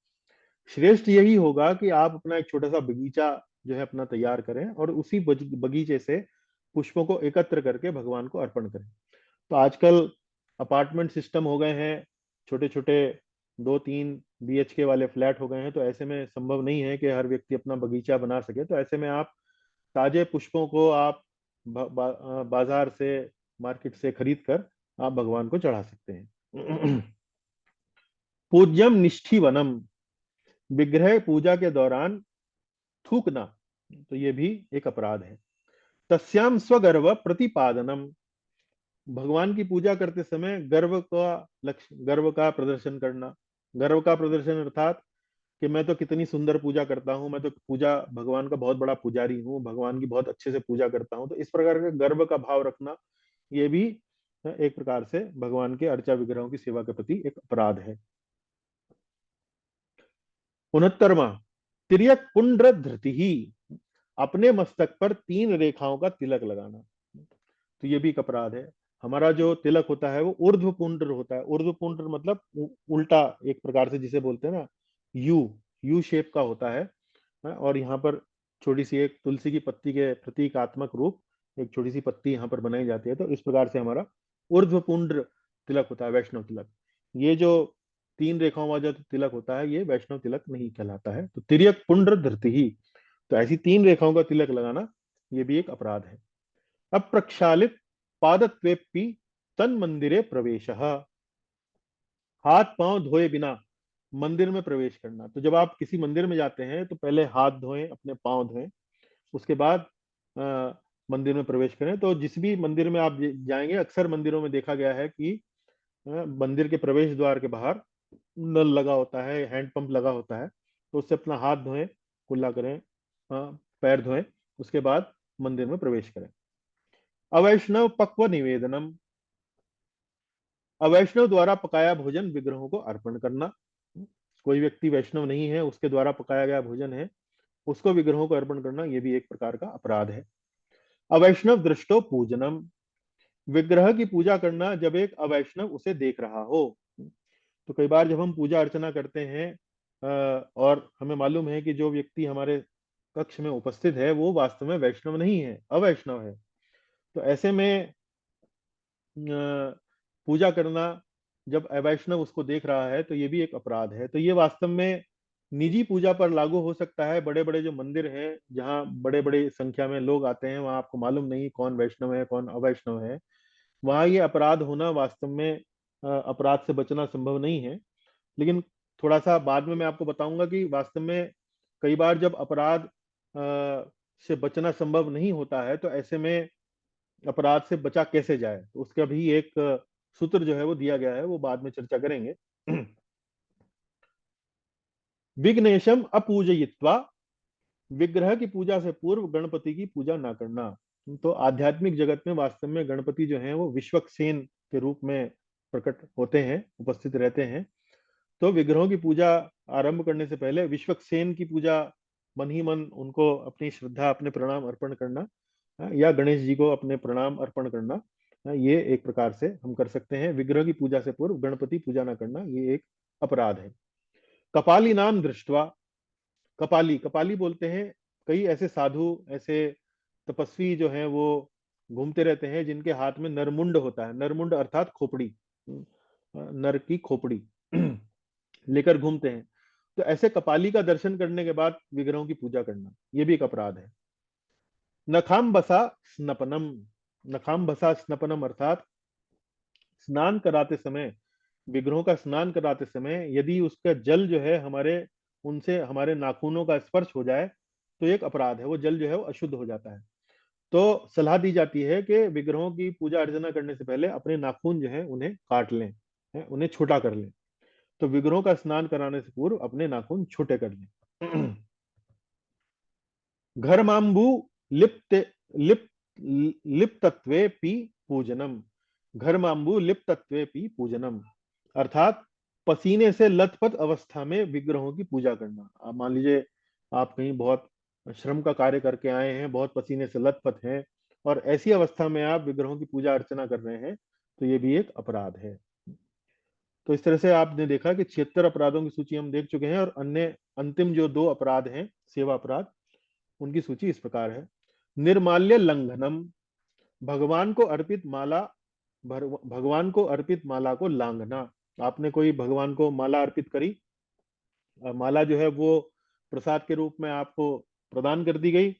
श्रेष्ठ यही होगा कि आप अपना एक छोटा सा बगीचा जो है अपना तैयार करें और उसी बगीचे से पुष्पों को एकत्र करके भगवान को अर्पण करें। तो आजकल अपार्टमेंट सिस्टम हो गए हैं, छोटे छोटे 2-3 BHK वाले फ्लैट हो गए हैं, तो ऐसे में संभव नहीं है कि हर व्यक्ति अपना बगीचा बना सके। तो ऐसे में आप ताजे पुष्पों को आप बाजार से, मार्केट से खरीद कर आप भगवान को चढ़ा सकते हैं। पूज्यम निष्ठीवनम, विग्रह पूजा के दौरान थूकना, तो ये भी एक अपराध है। तस्याम स्वगर्व प्रतिपादनम, भगवान की पूजा करते समय गर्व का लक्ष्य, गर्व का प्रदर्शन करना। गर्व का प्रदर्शन अर्थात कि मैं तो कितनी सुंदर पूजा करता हूँ, मैं तो पूजा, भगवान का बहुत बड़ा पुजारी हूँ, भगवान की बहुत अच्छे से पूजा करता हूँ। तो इस प्रकार का गर्व का भाव रखना ये भी एक प्रकार से भगवान के अर्चा विग्रहों की सेवा के प्रति एक अपराध है। 69वां, तिर्यक पुंड्र धृति ही, अपने मस्तक पर 3 रेखाओं का तिलक लगाना, तो ये भी एक अपराध है। हमारा जो तिलक होता है वो ऊर्ध्व पुंड्र होता है। ऊर्ध्व पुंड्र मतलब उल्टा, एक प्रकार से जिसे बोलते हैं ना, यू यू शेप का होता है। और यहाँ पर छोटी सी एक तुलसी की पत्ती के प्रतीकात्मक रूप, एक छोटी सी पत्ती यहाँ पर बनाई जाती है। तो इस प्रकार से हमारा ऊर्ध्व पुंड्र तिलक होता है, वैष्णव तिलक। ये जो 3 रेखाओं वाला जो तिलक होता है ये वैष्णव तिलक नहीं कहलाता है। तो तिर्यक पुंड्र धृति ही, तो ऐसी 3 रेखाओं का तिलक लगाना ये भी एक अपराध है। अब प्रक्षालित पादत्वेपि तन मंदिरे प्रवेश, हाथ पांव धोए बिना मंदिर में प्रवेश करना। तो जब आप किसी मंदिर में जाते हैं तो पहले हाथ धोएं, अपने पांव धोएं, उसके बाद मंदिर में प्रवेश करें। तो जिस भी मंदिर में आप जाएंगे, अक्सर मंदिरों में देखा गया है कि मंदिर के प्रवेश द्वार के बाहर नल लगा होता है, हैंड पंप लगा होता है। तो उससे अपना हाथ धोएं, कुल्ला करें, पैर धोएं, उसके बाद मंदिर में प्रवेश करें। अवैष्णव पक्व निवेदनम, अवैष्णव द्वारा पकाया भोजन विग्रहों को अर्पण करना। कोई व्यक्ति वैष्णव नहीं है, उसके द्वारा पकाया गया भोजन है, उसको विग्रहों को अर्पण करना, यह भी एक प्रकार का अपराध है। अवैष्णव दृष्टो पूजनम, विग्रह की पूजा करना जब एक अवैष्णव उसे देख रहा हो। तो कई बार जब हम पूजा अर्चना करते हैं और हमें मालूम है कि जो व्यक्ति हमारे कक्ष में उपस्थित है वो वास्तव में वैष्णव नहीं है, अवैष्णव है, तो ऐसे में पूजा करना जब अवैष्णव उसको देख रहा है तो ये भी एक अपराध है। तो ये वास्तव में निजी पूजा पर लागू हो सकता है। बड़े बड़े जो मंदिर हैं जहाँ बड़े बड़े संख्या में लोग आते हैं, वहां आपको मालूम नहीं कौन वैष्णव है कौन अवैष्णव है, वहां ये अपराध होना वास्तव में अपराध से बचना संभव नहीं है। लेकिन थोड़ा सा बाद में मैं आपको बताऊंगा कि वास्तव में कई बार जब अपराध से बचना संभव नहीं होता है तो ऐसे में अपराध से बचा कैसे जाए, तो उसका भी एक सूत्र जो है वो दिया गया है, वो बाद में चर्चा करेंगे। विघ्नेशम अपूजयित्वा, विग्रह की पूजा से पूर्व गणपति की पूजा ना करना। तो आध्यात्मिक जगत में वास्तव में गणपति जो है वो विश्वक्सेन के रूप में प्रकट होते हैं, उपस्थित रहते हैं। तो विग्रहों की पूजा आरंभ करने से पहले विश्वक्सेन की पूजा मन ही मन उनको अपनी श्रद्धा, अपने प्रणाम अर्पण करना, या गणेश जी को अपने प्रणाम अर्पण करना, ये एक प्रकार से हम कर सकते हैं। विग्रह की पूजा से पूर्व गणपति पूजा ना करना ये एक अपराध है। कपाली नाम दृष्टवा, कपाली कपाली बोलते हैं कई ऐसे साधु, ऐसे तपस्वी जो हैं वो घूमते रहते हैं जिनके हाथ में नरमुंड होता है। नरमुंड अर्थात खोपड़ी, नर की खोपड़ी लेकर घूमते हैं। तो ऐसे कपाली का दर्शन करने के बाद विग्रहों की पूजा करना ये भी एक अपराध है। नखाम्बसा स्नपनम, नखाम्बसा स्नपनम अर्थात स्नान कराते समय, विग्रहों का स्नान कराते समय यदि उसका जल जो है हमारे उनसे हमारे नाखूनों का स्पर्श हो जाए तो एक अपराध है, वो जल जो है वो अशुद्ध हो जाता है। तो सलाह दी जाती है कि विग्रहों की पूजा अर्चना करने से पहले अपने नाखून जो है उन्हें काट लें, उन्हें छोटा कर लें। तो विग्रहों का स्नान कराने से पूर्व अपने नाखून छोटे कर लें। घर्मांबू लिप्त लिप्त लिप्तत्वे पी पूजनम, घर्मांबू लिप्तत्वे पी पूजनम अर्थात पसीने से लथपथ अवस्था में विग्रहों की पूजा करना। आप मान लीजिए आप कहीं बहुत श्रम का कार्य करके आए हैं, बहुत पसीने से लथपथ हैं, और ऐसी अवस्था में आप विग्रहों की पूजा अर्चना कर रहे हैं, तो ये भी एक अपराध है। तो इस तरह से आपने देखा कि 76 अपराधों की सूची हम देख चुके हैं, और अन्य अंतिम जो 2 अपराध हैं, सेवा अपराध, उनकी सूची इस प्रकार है। निर्माल्य लंघनम, भगवान को अर्पित माला, भगवान को अर्पित माला को लांघना। आपने कोई भगवान को माला अर्पित करी, माला जो है वो प्रसाद के रूप में आपको प्रदान कर दी गई,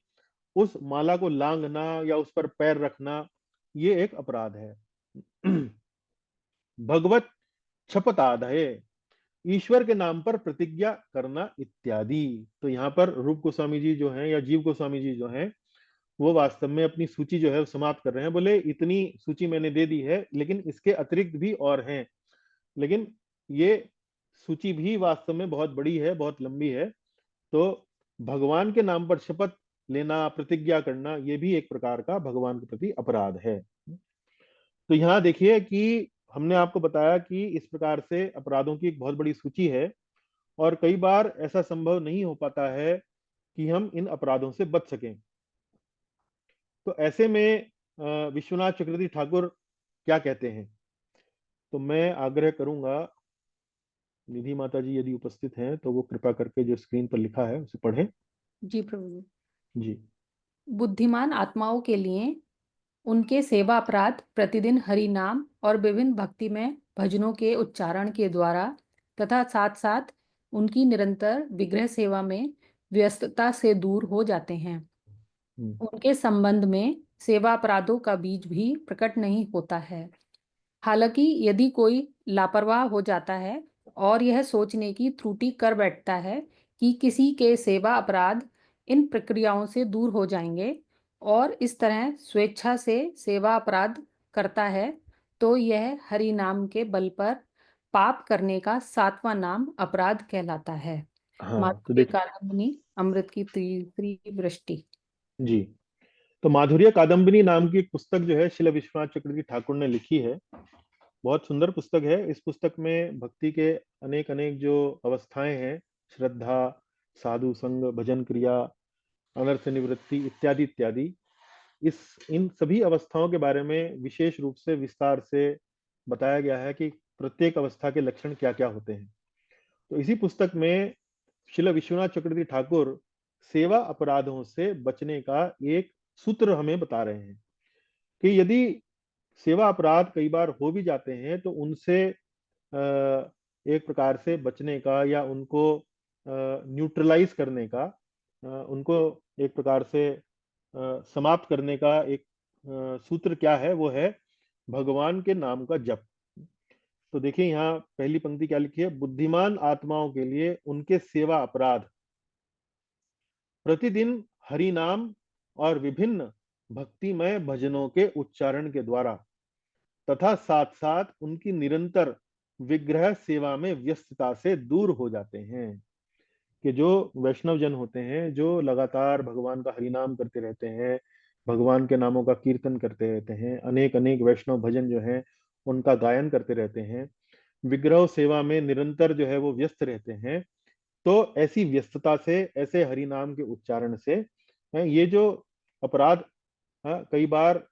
उस माला को लांघना या उस पर पैर रखना ये एक अपराध है। भगवत शपथादय, ईश्वर के नाम पर प्रतिज्ञा करना इत्यादि। तो यहाँ पर रूप गोस्वामी जी जो हैं या जीव गोस्वामी जी जो हैं वो वास्तव में अपनी सूची जो है समाप्त कर रहे हैं। बोले इतनी सूची मैंने दे दी है, लेकिन इसके अतिरिक्त भी और हैं, लेकिन ये सूची भी वास्तव में बहुत बड़ी है, बहुत लंबी है। तो भगवान के नाम पर शपथ लेना, प्रतिज्ञा करना, ये भी एक प्रकार का भगवान के प्रति अपराध है। तो यहाँ देखिए कि हमने आपको बताया कि इस प्रकार से अपराधों की एक बहुत बड़ी सूची है, और कई बार ऐसा संभव नहीं हो पाता है कि हम इन अपराधों से बच सकें। तो ऐसे में विश्वनाथ चक्रवर्ती ठाकुर क्या कहते हैं? तो मैं आग्रह करूंगा, निधि माता जी यदि उपस्थित हैं तो वो कृपा करके जो स्क्रीन पर लिखा है उसे पढ़ें। जी प्रभु जी। जी। बुद्धिमान आत्माओं के लिए उनके सेवा अपराध प्रतिदिन हरि नाम और विभिन्न भक्ति में भजनों के उच्चारण के द्वारा तथा साथ साथ उनकी निरंतर विग्रह सेवा में व्यस्तता से दूर हो जाते हैं। उनके संबंध में सेवा अपराधों का बीज भी प्रकट नहीं होता है। हालांकि यदि कोई लापरवाह हो जाता है और यह सोचने की त्रुटि कर बैठता है कि किसी के सेवा अपराध इन प्रक्रियाओं से दूर हो जाएंगे और इस तरह स्वेच्छा से सेवा अपराध करता है, तो यह हरि नाम के बल पर पाप करने का 7वां नाम अपराध कहलाता है। हाँ, तो माधुर्य देखिए। कादम्बिनी अमृत की तीसरी वृष्टि। जी। तो माधुर्य कादम्बिनी नाम की एक पुस्तक जो है श्रील विश्वनाथ चक्रवर्ती ठाकुर ने लिखी है। बहुत सुंदर पुस्तक है। इस पुस्तक में भक्ति के अनेक अनेक जो अवस्थाएं हैं, श्रद्धा, साधु संग, भजन क्रिया, अनर्थ निवृत्ति इत्यादि इत्यादि, इस इन सभी अवस्थाओं के बारे में विशेष रूप से विस्तार से बताया गया है कि प्रत्येक अवस्था के लक्षण क्या क्या होते हैं। तो इसी पुस्तक में श्रील विश्वनाथ चक्रवर्ती ठाकुर सेवा अपराधों से बचने का एक सूत्र हमें बता रहे हैं कि यदि सेवा अपराध कई बार हो भी जाते हैं तो उनसे एक प्रकार से बचने का या उनको न्यूट्रलाइज करने का, उनको एक प्रकार से समाप्त करने का एक सूत्र क्या है? वो है भगवान के नाम का जप। तो देखिए यहाँ पहली पंक्ति क्या लिखी है? बुद्धिमान आत्माओं के लिए उनके सेवा अपराध प्रतिदिन हरि नाम और विभिन्न भक्तिमय भजनों के उच्चारण के द्वारा तथा साथ साथ उनकी निरंतर विग्रह सेवा में व्यस्तता से दूर हो जाते हैं। कि जो वैष्णव जन होते हैं, जो लगातार भगवान का हरिनाम करते रहते हैं, भगवान के नामों का कीर्तन करते रहते हैं, अनेक अनेक वैष्णव भजन जो हैं उनका गायन करते रहते हैं, विग्रह सेवा में निरंतर जो है वो व्यस्त रहते हैं, तो ऐसी व्यस्तता से, ऐसे हरिनाम के उच्चारण से ये जो अपराध कई बार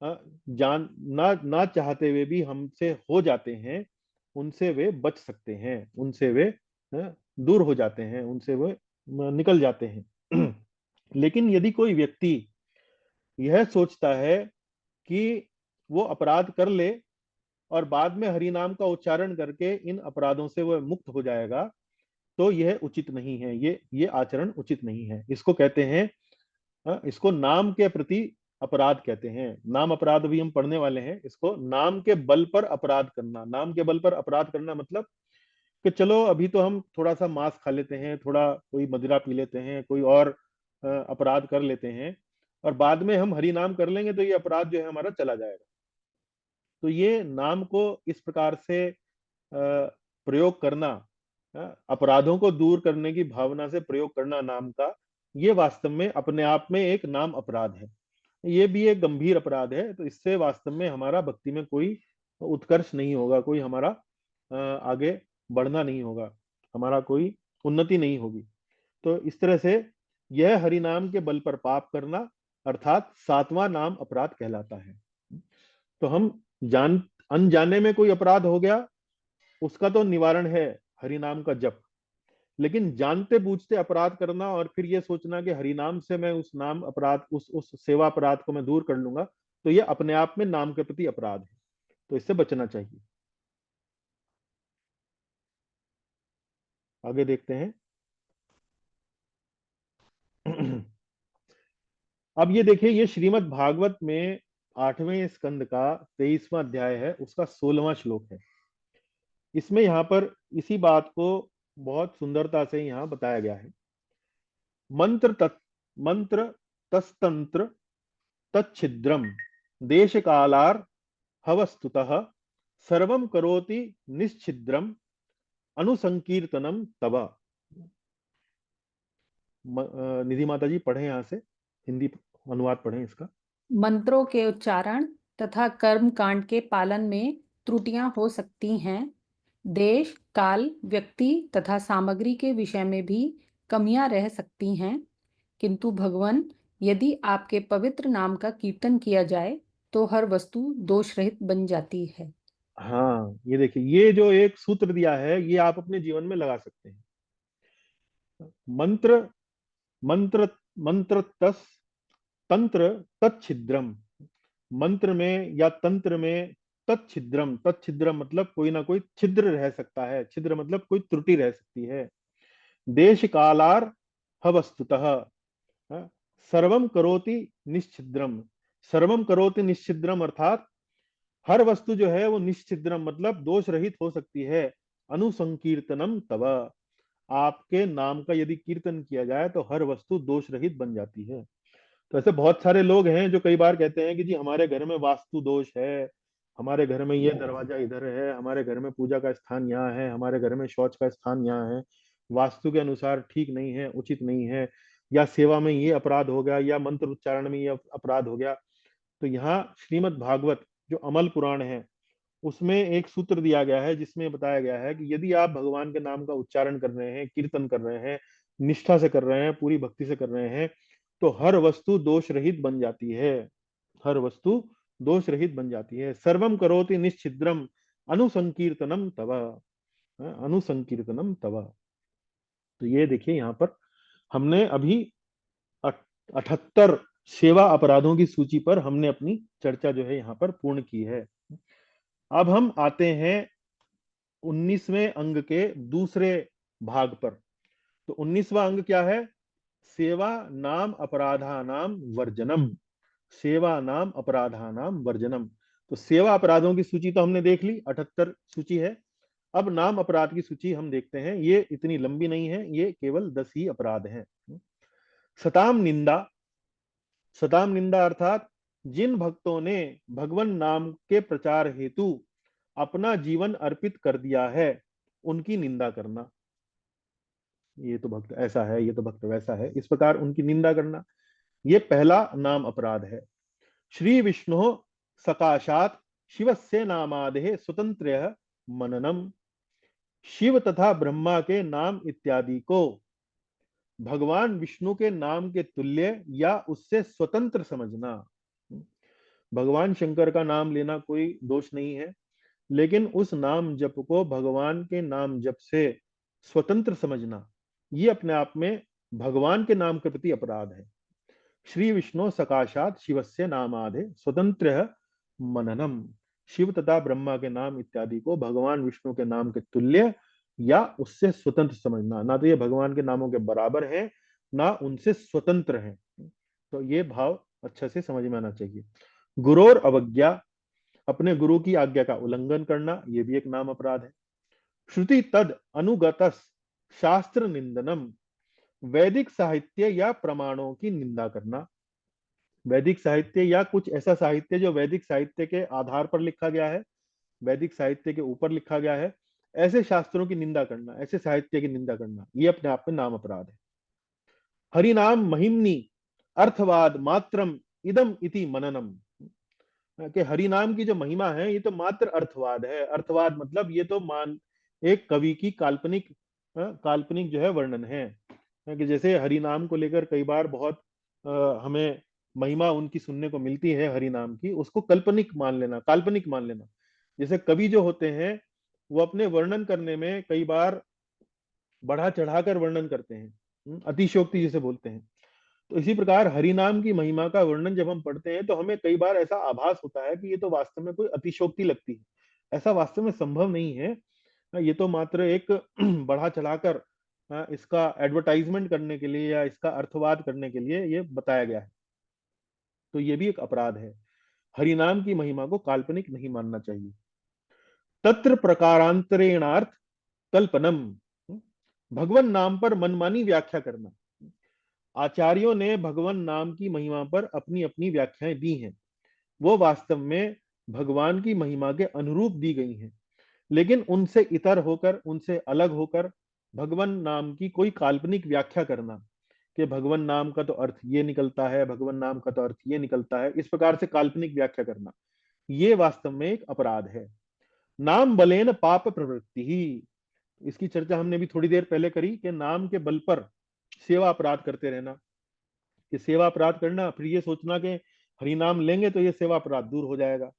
जान ना ना चाहते हुए भी हमसे हो जाते हैं, उनसे वे बच सकते हैं, उनसे वे दूर हो जाते हैं, उनसे वे निकल जाते हैं। लेकिन यदि कोई व्यक्ति यह सोचता है कि वो अपराध कर ले और बाद में हरि नाम का उच्चारण करके इन अपराधों से वह मुक्त हो जाएगा, तो यह उचित नहीं है। ये आचरण उचित नहीं है। इसको कहते हैं, इसको नाम के प्रति अपराध कहते हैं। नाम अपराध भी हम पढ़ने वाले हैं। इसको नाम के बल पर अपराध करना, नाम के बल पर अपराध करना मतलब कि चलो अभी तो हम थोड़ा सा मांस खा लेते हैं, थोड़ा कोई मदिरा पी लेते हैं, कोई और अपराध कर लेते हैं, और बाद में हम हरि नाम कर लेंगे तो ये अपराध जो है हमारा चला जाएगा। तो ये नाम को इस प्रकार से प्रयोग करना, अपराधों को दूर करने की भावना से प्रयोग करना नाम का, ये वास्तव में अपने आप में एक नाम अपराध है। ये भी एक गंभीर अपराध है। तो इससे वास्तव में हमारा भक्ति में कोई उत्कर्ष नहीं होगा, कोई हमारा आगे बढ़ना नहीं होगा, हमारा कोई उन्नति नहीं होगी। तो इस तरह से यह हरि नाम के बल पर पाप करना अर्थात 7वां नाम अपराध कहलाता है। तो हम जान अनजाने में कोई अपराध हो गया, उसका तो निवारण है हरि नाम का जप। लेकिन जानते बूझते अपराध करना और फिर ये सोचना कि हरि नाम से मैं उस नाम अपराध, उस सेवा अपराध को मैं दूर कर लूंगा, तो ये अपने आप में नाम के प्रति अपराध है। तो इससे बचना चाहिए। आगे देखते हैं। अब ये देखिए, ये श्रीमद् भागवत में 8वें स्कंद का 23वां अध्याय है, उसका 16वां श्लोक है। इसमें यहाँ पर इसी बात को बहुत सुंदरता से यहाँ बताया गया है। मंत्र तस्तंत्र तच्छिद्रम देश कालार हवस्तुतः सर्वम करोति निश्छिद्रम अनुसंकीर्तनम तब। निधि माता जी पढ़े यहाँ से, हिंदी अनुवाद पढ़ें इसका। मंत्रों के उच्चारण तथा कर्म कांड के पालन में त्रुटियां हो सकती हैं, देश, काल, व्यक्ति तथा सामग्री के विषय में भी कमियां रह सकती हैं, किंतु भगवान, यदि आपके पवित्र नाम का कीर्तन किया जाए तो हर वस्तु दोष रहित बन जाती है। हाँ, ये देखिए, ये जो एक सूत्र दिया है ये आप अपने जीवन में लगा सकते हैं। मंत्र मंत्र मंत्र तस तंत्र तच्छिद्रम। मंत्र में या तंत्र में तच्छिद्रम, तच्छिद्रम मतलब कोई ना कोई छिद्र रह सकता है, छिद्र मतलब कोई त्रुटि रह सकती है। देश कालार हवस्तुतः, हाँ, सर्वम करोति निश्छिद्रम। सर्वम करोति निश्छिद्रम अर्थात हर वस्तु जो है वो निश्चिद्रम मतलब दोष रहित हो सकती है। अनुसंकीर्तनम तव, आपके नाम का यदि कीर्तन किया जाए तो हर वस्तु दोष रहित बन जाती है। तो ऐसे बहुत सारे लोग हैं जो कई बार कहते हैं कि जी हमारे घर में वास्तु दोष है, हमारे घर में ये दरवाजा इधर है, हमारे घर में पूजा का स्थान यहाँ है, हमारे घर में शौच का स्थान यहाँ है, वास्तु के अनुसार ठीक नहीं है, उचित नहीं है, या सेवा में ये अपराध हो गया, या मंत्र उच्चारण में ये अपराध हो गया। तो यहाँ श्रीमद् भागवत जो अमल पुराण है उसमें एक सूत्र दिया गया है जिसमें बताया गया है कि यदि आप भगवान के नाम का उच्चारण कर रहे हैं, कीर्तन कर रहे हैं, निष्ठा से कर रहे हैं, पूरी भक्ति से कर रहे हैं, तो हर वस्तु दोष रहित बन जाती है। हर वस्तु दोष रहित बन जाती है। सर्वम करोति निश्चिद्रम अनुसंकीर्तनम तव, अनुसंकीर्तनम तव। तो ये देखिए यहाँ पर हमने अभी 78 सेवा अपराधों की सूची पर हमने अपनी चर्चा जो है यहाँ पर पूर्ण की है। अब हम आते हैं 19वें अंग के दूसरे भाग पर। तो 19वां अंग क्या है? सेवा नाम अपराधानाम वर्जनम। सेवा नाम अपराधानाम वर्जनम। तो सेवा अपराधों की सूची तो हमने देख ली, 78 सूची है। अब नाम अपराध की सूची हम देखते हैं, ये इतनी लंबी नहीं है, ये केवल 10 ही अपराध हैं। सताम निंदा। सताम निंदा अर्थात जिन भक्तों ने भगवान नाम के प्रचार हेतु अपना जीवन अर्पित कर दिया है उनकी निंदा करना। ये तो भक्त ऐसा है, ये तो भक्त वैसा है, इस प्रकार उनकी निंदा करना, ये पहला नाम अपराध है। श्री विष्णु सकाशात शिवस्य नामादेह स्वतंत्र मननम। शिव तथा ब्रह्मा के नाम इत्यादि को भगवान विष्णु के नाम के तुल्य या उससे स्वतंत्र समझना। भगवान शंकर का नाम लेना कोई दोष नहीं है, लेकिन उस नाम जप को भगवान के नाम जप से स्वतंत्र समझना, ये अपने आप में भगवान के नाम के प्रति अपराध है। श्री विष्णु सकाशात शिवस्य नामादे स्वतंत्र मननम। शिव तथा ब्रह्मा के नाम इत्यादि को भगवान विष्णु के नाम के तुल्य या उससे स्वतंत्र समझना, ना तो ये भगवान के नामों के बराबर है ना उनसे स्वतंत्र है। तो ये भाव अच्छे से समझ में आना चाहिए। गुरोर अवज्ञा, अपने गुरु की आज्ञा का उल्लंघन करना, यह भी एक नाम अपराध है। श्रुति तद अनुगतस शास्त्र निंदनम, वैदिक साहित्य या प्रमाणों की निंदा करना। वैदिक साहित्य या कुछ ऐसा साहित्य जो वैदिक साहित्य के आधार पर लिखा गया है, वैदिक साहित्य के ऊपर लिखा गया है, ऐसे शास्त्रों की निंदा करना, ऐसे साहित्य की निंदा करना, ये अपने आप में नाम अपराध है। हरिनाम महिमनी अर्थवाद मात्रम इदम इति मननम, कि हरि नाम की जो महिमा है ये तो मात्र अर्थवाद है। अर्थवाद मतलब ये तो मान एक कवि की काल्पनिक काल्पनिक जो है वर्णन है। कि जैसे हरि नाम को लेकर कई बार बहुत हमें महिमा उनकी सुनने को मिलती है हरि नाम की, उसको काल्पनिक मान लेना, काल्पनिक मान लेना। जैसे कवि जो होते हैं वो अपने वर्णन करने में कई बार बढ़ा चढ़ाकर वर्णन करते हैं, अतिशयोक्ति जिसे बोलते हैं। तो इसी प्रकार हरि नाम की महिमा का वर्णन जब हम पढ़ते हैं तो हमें कई बार ऐसा आभास होता है कि ये तो वास्तव में कोई अतिशयोक्ति लगती है। ऐसा वास्तव में संभव नहीं है, ये तो मात्र एक बढ़ा चढ़ाकर इसका एडवर्टाइजमेंट करने के लिए या इसका अर्थवाद करने के लिए ये बताया गया है। तो ये भी एक अपराध है। हरि नाम की महिमा को काल्पनिक नहीं मानना चाहिए। तत्र प्रकारांतरेणार्थ कल्पनम, भगवान नाम पर मनमानी व्याख्या करना। आचार्यों ने भगवान नाम की महिमा पर अपनी अपनी व्याख्याएं दी हैं, वो वास्तव में भगवान की महिमा के अनुरूप दी गई हैं, लेकिन उनसे इतर होकर, उनसे अलग होकर भगवान नाम की कोई काल्पनिक व्याख्या करना कि भगवान नाम का तो अर्थ ये निकलता है, भगवान नाम का तो अर्थ ये निकलता है, इस प्रकार से काल्पनिक व्याख्या करना, ये वास्तव में एक अपराध है। नाम बलेन पाप प्रवृत्ति ही, इसकी चर्चा हमने भी थोड़ी देर पहले करी कि नाम के बल पर सेवा अपराध करते रहना, कि सेवा अपराध करना फिर ये सोचना कि हरि नाम लेंगे तो ये सेवा अपराध दूर हो जाएगा।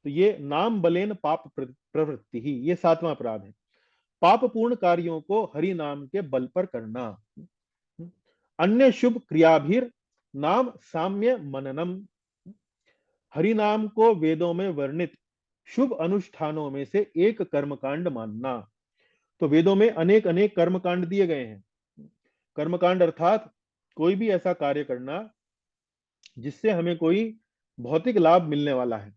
तो ये नाम बलेन पाप प्रवृत्ति ही, ये सातवां अपराध है। पाप पूर्ण कार्यों को हरि नाम के बल पर करना। अन्य शुभ क्रियाभिर नाम साम्य मननम, हरि नाम को वेदों में वर्णित शुभ अनुष्ठानों में से एक कर्मकांड मानना। तो वेदों में अनेक अनेक कर्मकांड दिए गए हैं। कर्मकांड अर्थात कोई भी ऐसा कार्य करना जिससे हमें कोई भौतिक लाभ मिलने वाला है।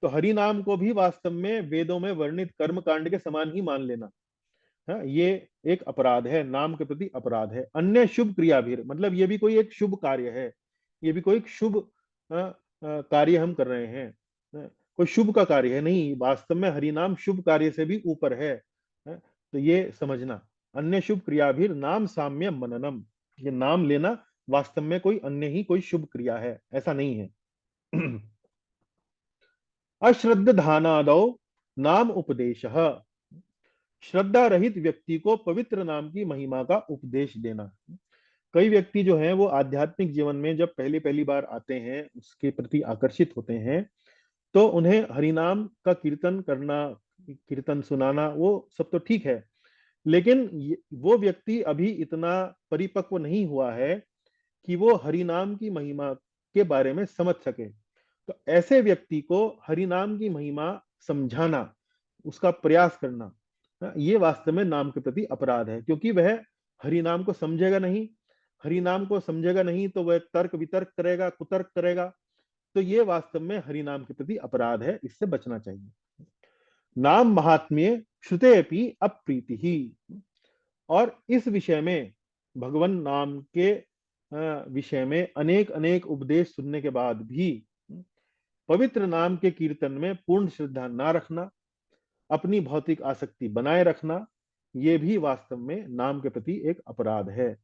तो हरि नाम को भी वास्तव में वेदों में वर्णित कर्मकांड के समान ही मान लेना, हाँ, ये एक अपराध है, नाम के प्रति अपराध है। अन्य शुभ क्रिया भी, मतलब ये भी कोई एक शुभ कार्य है, ये भी कोई एक शुभ कार्य हम कर रहे हैं, कोई शुभ का कार्य है नहीं, वास्तव में हरि नाम शुभ कार्य से भी ऊपर है। तो ये समझना, अन्य शुभ क्रिया भी नाम साम्य मननम, ये नाम लेना वास्तव में कोई अन्य ही कोई शुभ क्रिया है, ऐसा नहीं है। अश्रद्धानादौ नाम उपदेश, श्रद्धा रहित व्यक्ति को पवित्र नाम की महिमा का उपदेश देना। कई व्यक्ति जो हैं वो आध्यात्मिक जीवन में जब पहली पहली बार आते हैं, उसके प्रति आकर्षित होते हैं, तो उन्हें हरिनाम का कीर्तन करना, कीर्तन सुनाना, वो सब तो ठीक है, लेकिन वो व्यक्ति अभी इतना परिपक्व नहीं हुआ है कि वो हरिनाम की महिमा के बारे में समझ सके। तो ऐसे व्यक्ति को हरिनाम की महिमा समझाना, उसका प्रयास करना, ये वास्तव में नाम के प्रति अपराध है, क्योंकि वह हरिनाम को समझेगा नहीं। हरिनाम को समझेगा नहीं तो वह तर्क वितर्क करेगा, कुतर्क करेगा। तो ये वास्तव में हरिनाम के प्रति अपराध है, इससे बचना चाहिए। नाम महात्म्य श्रुते अपि अप्रीति ही, और इस विषय में, भगवान नाम के विषय में अनेक अनेक उपदेश सुनने के बाद भी पवित्र नाम के कीर्तन में पूर्ण श्रद्धा ना रखना, अपनी भौतिक आसक्ति बनाए रखना, ये भी वास्तव में नाम के प्रति एक अपराध है।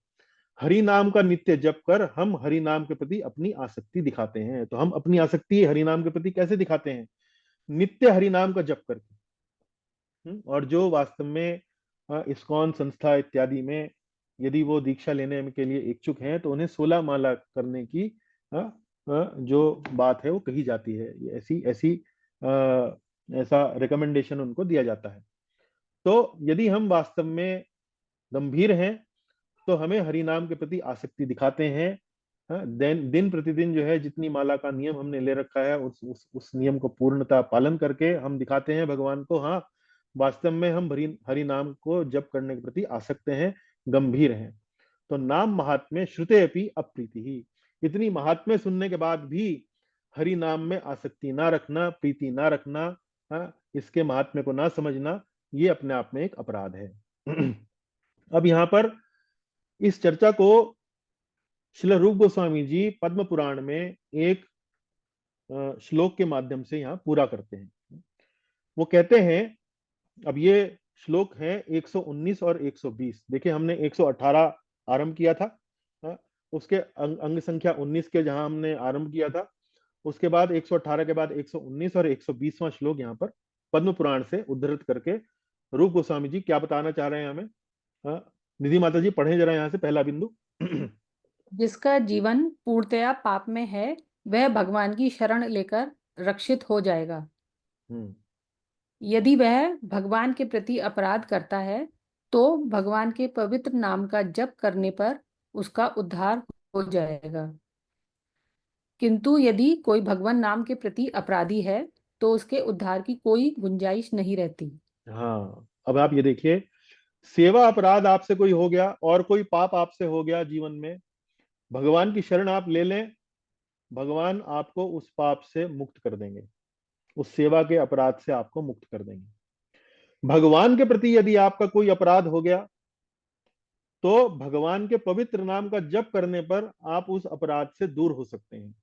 हरि नाम का नित्य जप कर हम हरि नाम के प्रति अपनी आसक्ति दिखाते हैं। तो हम अपनी आसक्ति हरि नाम के प्रति कैसे दिखाते हैं? नित्य हरि नाम का जप करके। और जो वास्तव में इस्कॉन संस्था इत्यादि में यदि वो दीक्षा लेने के लिए इच्छुक हैं, तो उन्हें 16 माला करने की जो बात है वो कही जाती है, ऐसी ऐसी ऐसा रिकमेंडेशन उनको दिया जाता है। तो यदि हम वास्तव में गंभीर हैं, तो हमें हरि नाम के प्रति आसक्ति दिखाते हैं। दिन प्रतिदिन जो है जितनी माला का नियम हमने ले रखा है, उस नियम को पूर्णता पालन करके हम दिखाते हैं भगवान को, हाँ वास्तव में हम हरि नाम को जप करने के प्रति आसक्त हैं, गंभीर हैं। तो नाम महात्म्य श्रुते अपि अप्रीति ही, इतनी महात्म्य सुनने के बाद भी हरि नाम में आसक्ति ना रखना, प्रीति ना रखना, इसके महात्म्य को ना समझना, ये अपने आप में एक अपराध है। अब यहाँ पर इस चर्चा को श्रील रूप गोस्वामी जी पद्म पुराण में एक श्लोक के माध्यम से यहाँ पूरा करते हैं। वो कहते हैं, अब ये श्लोक है 119 और 120। देखिए हमने 118 आरंभ किया था, उसके अंग संख्या 19 के जहां हमने आरंभ किया था, उसके बाद 118 के बाद 119 और 120वां श्लोक यहाँ पर पद्म पुराण से उद्धृत करके रूप गोस्वामी जी क्या बताना चाह रहे हैं हमें। निधि माता जी पढ़े जरा यहाँ से पहला बिंदु। जिसका जीवन पूर्णतया पाप में है, वह भगवान की शरण लेकर रक्षित हो जाएगा। यदि वह भगवान के प्रति अपराध करता है, तो भगवान के पवित्र नाम का जप करने पर उसका उद्धार हो जाएगा। किंतु यदि कोई भगवान नाम के प्रति अपराधी है, तो उसके उद्धार की कोई गुंजाइश नहीं रहती। हाँ, अब आप ये देखिए, सेवा अपराध आपसे कोई हो गया और कोई पाप आपसे हो गया जीवन में, भगवान की शरण आप ले लें, भगवान आपको उस पाप से मुक्त कर देंगे, उस सेवा के अपराध से आपको मुक्त कर देंगे। भगवान के प्रति यदि आपका कोई अपराध हो गया, तो भगवान के पवित्र नाम का जप करने पर आप उस अपराध से दूर हो सकते हैं।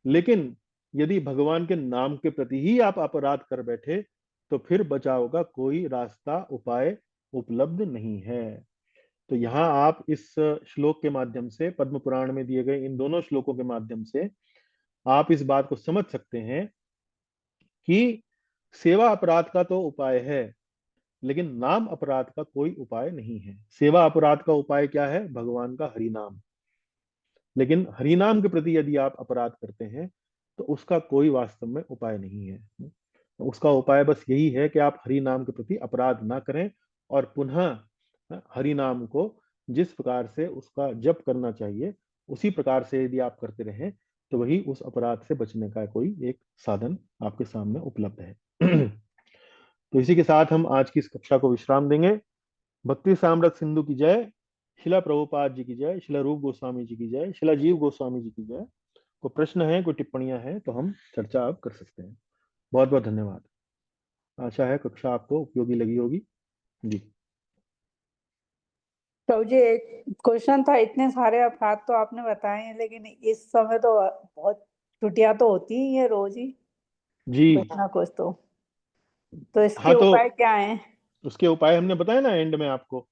लेकिन यदि भगवान के नाम के प्रति ही आप अपराध कर बैठे, तो फिर बचाव का कोई रास्ता, उपाय उपलब्ध नहीं है। तो यहाँ आप इस श्लोक के माध्यम से, पद्म पुराण में दिए गए इन दोनों श्लोकों के माध्यम से आप इस बात को समझ सकते हैं कि सेवा अपराध का तो उपाय है, लेकिन नाम अपराध का कोई उपाय नहीं है। सेवा अपराध का उपाय क्या है? भगवान का हरि नाम। लेकिन हरि नाम के प्रति यदि आप अपराध करते हैं तो उसका कोई वास्तव में उपाय नहीं है। उसका उपाय बस यही है कि आप हरि नाम के प्रति अपराध ना करें, और पुनः हरि नाम को जिस प्रकार से उसका जप करना चाहिए उसी प्रकार से यदि आप करते रहें तो वही उस अपराध से बचने का कोई एक साधन आपके सामने उपलब्ध है। तो इसी के साथ हम आज की इस कक्षा को विश्राम देंगे। भक्ति साम्राट सिंधु की जय, शिला प्रभुपाद जी की जय, शिला रूप गोस्वामी जी की जय, शिला जीव गोस्वामी जी की जय। कोई प्रश्न है, कोई टिप्पणियां हैं तो हम चर्चा अब कर सकते हैं। बहुत बहुत धन्यवाद। आशा है कक्षा आपको उपयोगी लगी होगी। जी प्रभु जी, एक क्वेश्चन था। इतने सारे अपराध तो आपने बताए हैं, लेकिन इस समय तो बहुत छुट्टियां तो होती ही है रोज ही, जी। कुछ ना कुछ तो इसके हाँ, तो उपाय क्या हैं? उसके उपाय हमने बताया ना एंड में आपको।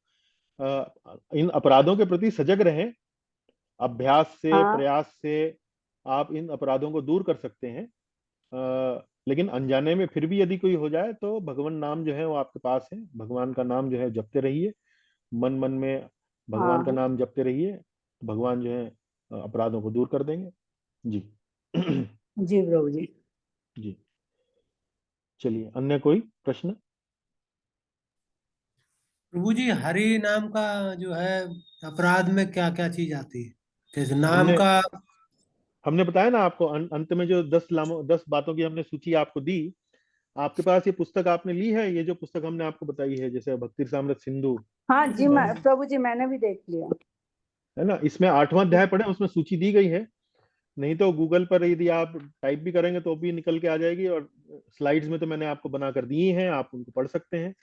इन अपराधों के प्रति सजग रहें। अभ्यास से, हाँ प्रयास से आप इन अपराधों को दूर कर सकते हैं। लेकिन अनजाने में फिर भी यदि कोई हो जाए तो भगवान नाम जो है वो आपके पास है। भगवान का नाम जो है जपते रहिए, मन मन में भगवान का हाँ। नाम जपते रहिए, भगवान जो है अपराधों को दूर कर देंगे। जी। जी प्रभु जी। जी, चलिए, अन्य कोई प्रश्न? प्रभु जी, हरि नाम का जो है अपराध में क्या क्या चीज आती है? जैसे नाम हमने का। हमने बताया ना आपको, अंत में जो 10 बातों की हमने सूची आपको दी। आपके पास ये पुस्तक आपने ली है? ये जो पुस्तक हमने आपको बताई है, जैसे भक्ति साम्राट सिंधु, हाँ जी, प्रभु जी मैंने भी देख लिया। है ना, इसमें 8वां अध्याय पढ़े, उसमें सूची दी गई है। नहीं तो गूगल पर यदि आप टाइप भी करेंगे तो भी निकल के आ जाएगी, और स्लाइड्स में तो मैंने आपको बना कर दी हैं, आप उनको पढ़ सकते हैं।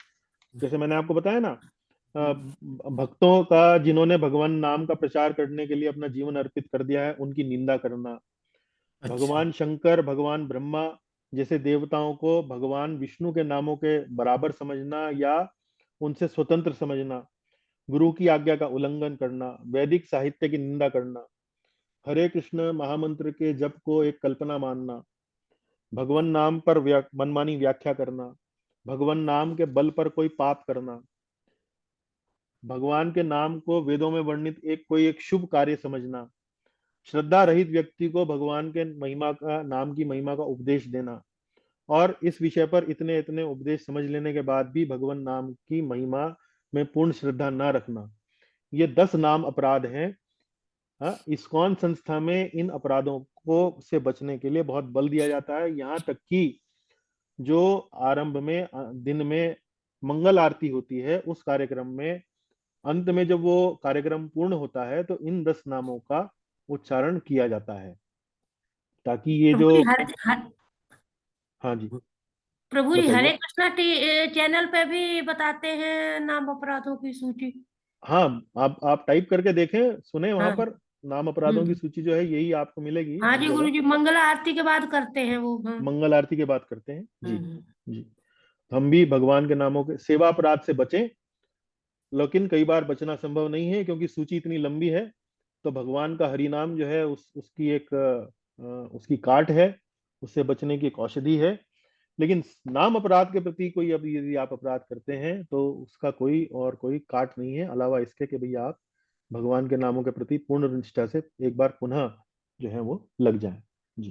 जैसे मैंने आपको बताया ना, भक्तों का जिन्होंने भगवान नाम का प्रचार करने के लिए अपना जीवन अर्पित कर दिया है उनकी निंदा करना, अच्छा। भगवान शंकर, भगवान ब्रह्मा जैसे देवताओं को भगवान विष्णु के नामों के बराबर समझना या उनसे स्वतंत्र समझना, गुरु की आज्ञा का उल्लंघन करना, वैदिक साहित्य की निंदा करना, हरे कृष्ण महामंत्र के जप को एक कल्पना मानना, भगवान नाम पर मनमानी व्याख्या करना, भगवान नाम के बल पर कोई पाप करना, भगवान के नाम को वेदों में वर्णित कोई एक शुभ कार्य समझना, श्रद्धा रहित व्यक्ति को भगवान के महिमा का, नाम की महिमा का उपदेश देना, और इस विषय पर इतने इतने उपदेश समझ लेने के बाद भी भगवान नाम की महिमा में पूर्ण श्रद्धा न रखना। ये 10 नाम अपराध हैं। हाँ, इस्कॉन संस्था में इन अपराधों को से बचने के लिए बहुत बल दिया जाता है। यहाँ तक कि जो आरंभ में दिन में मंगल आरती होती है, उस कार्यक्रम में अंत में जब वो कार्यक्रम पूर्ण होता है तो इन 10 नामों का उच्चारण किया जाता है, ताकि ये प्रभु जो। जी हाँ जी, प्रभु जी, हरे बताइए। कृष्णा चैनल पे भी बताते हैं नाम अपराधों की सूची। हाँ, आप टाइप करके देखें, सुने, वहां हाँ। पर नाम अपराधों की सूची जो है यही आपको मिलेगी हाँ हर जी जगह। गुरु जी, मंगला आरती के बाद करते हैं वो। हाँ। मंगल आरती की बात करते हैं जी। हम्म। जी, हम भी भगवान के नामों के सेवा अपराध से बचें, लेकिन कई बार बचना संभव नहीं है क्योंकि सूची इतनी लंबी है। तो भगवान का हरि नाम जो है उसकी एक उसकी काट है, उससे बचने की एक औषधि है। लेकिन नाम अपराध के प्रति कोई अब यदि आप अपराध करते हैं तो उसका कोई काट नहीं है, अलावा इसके कि भैया आप भगवान के नामों के प्रति पूर्ण निष्ठा से एक बार पुनः जो है वो लग जाए। जी।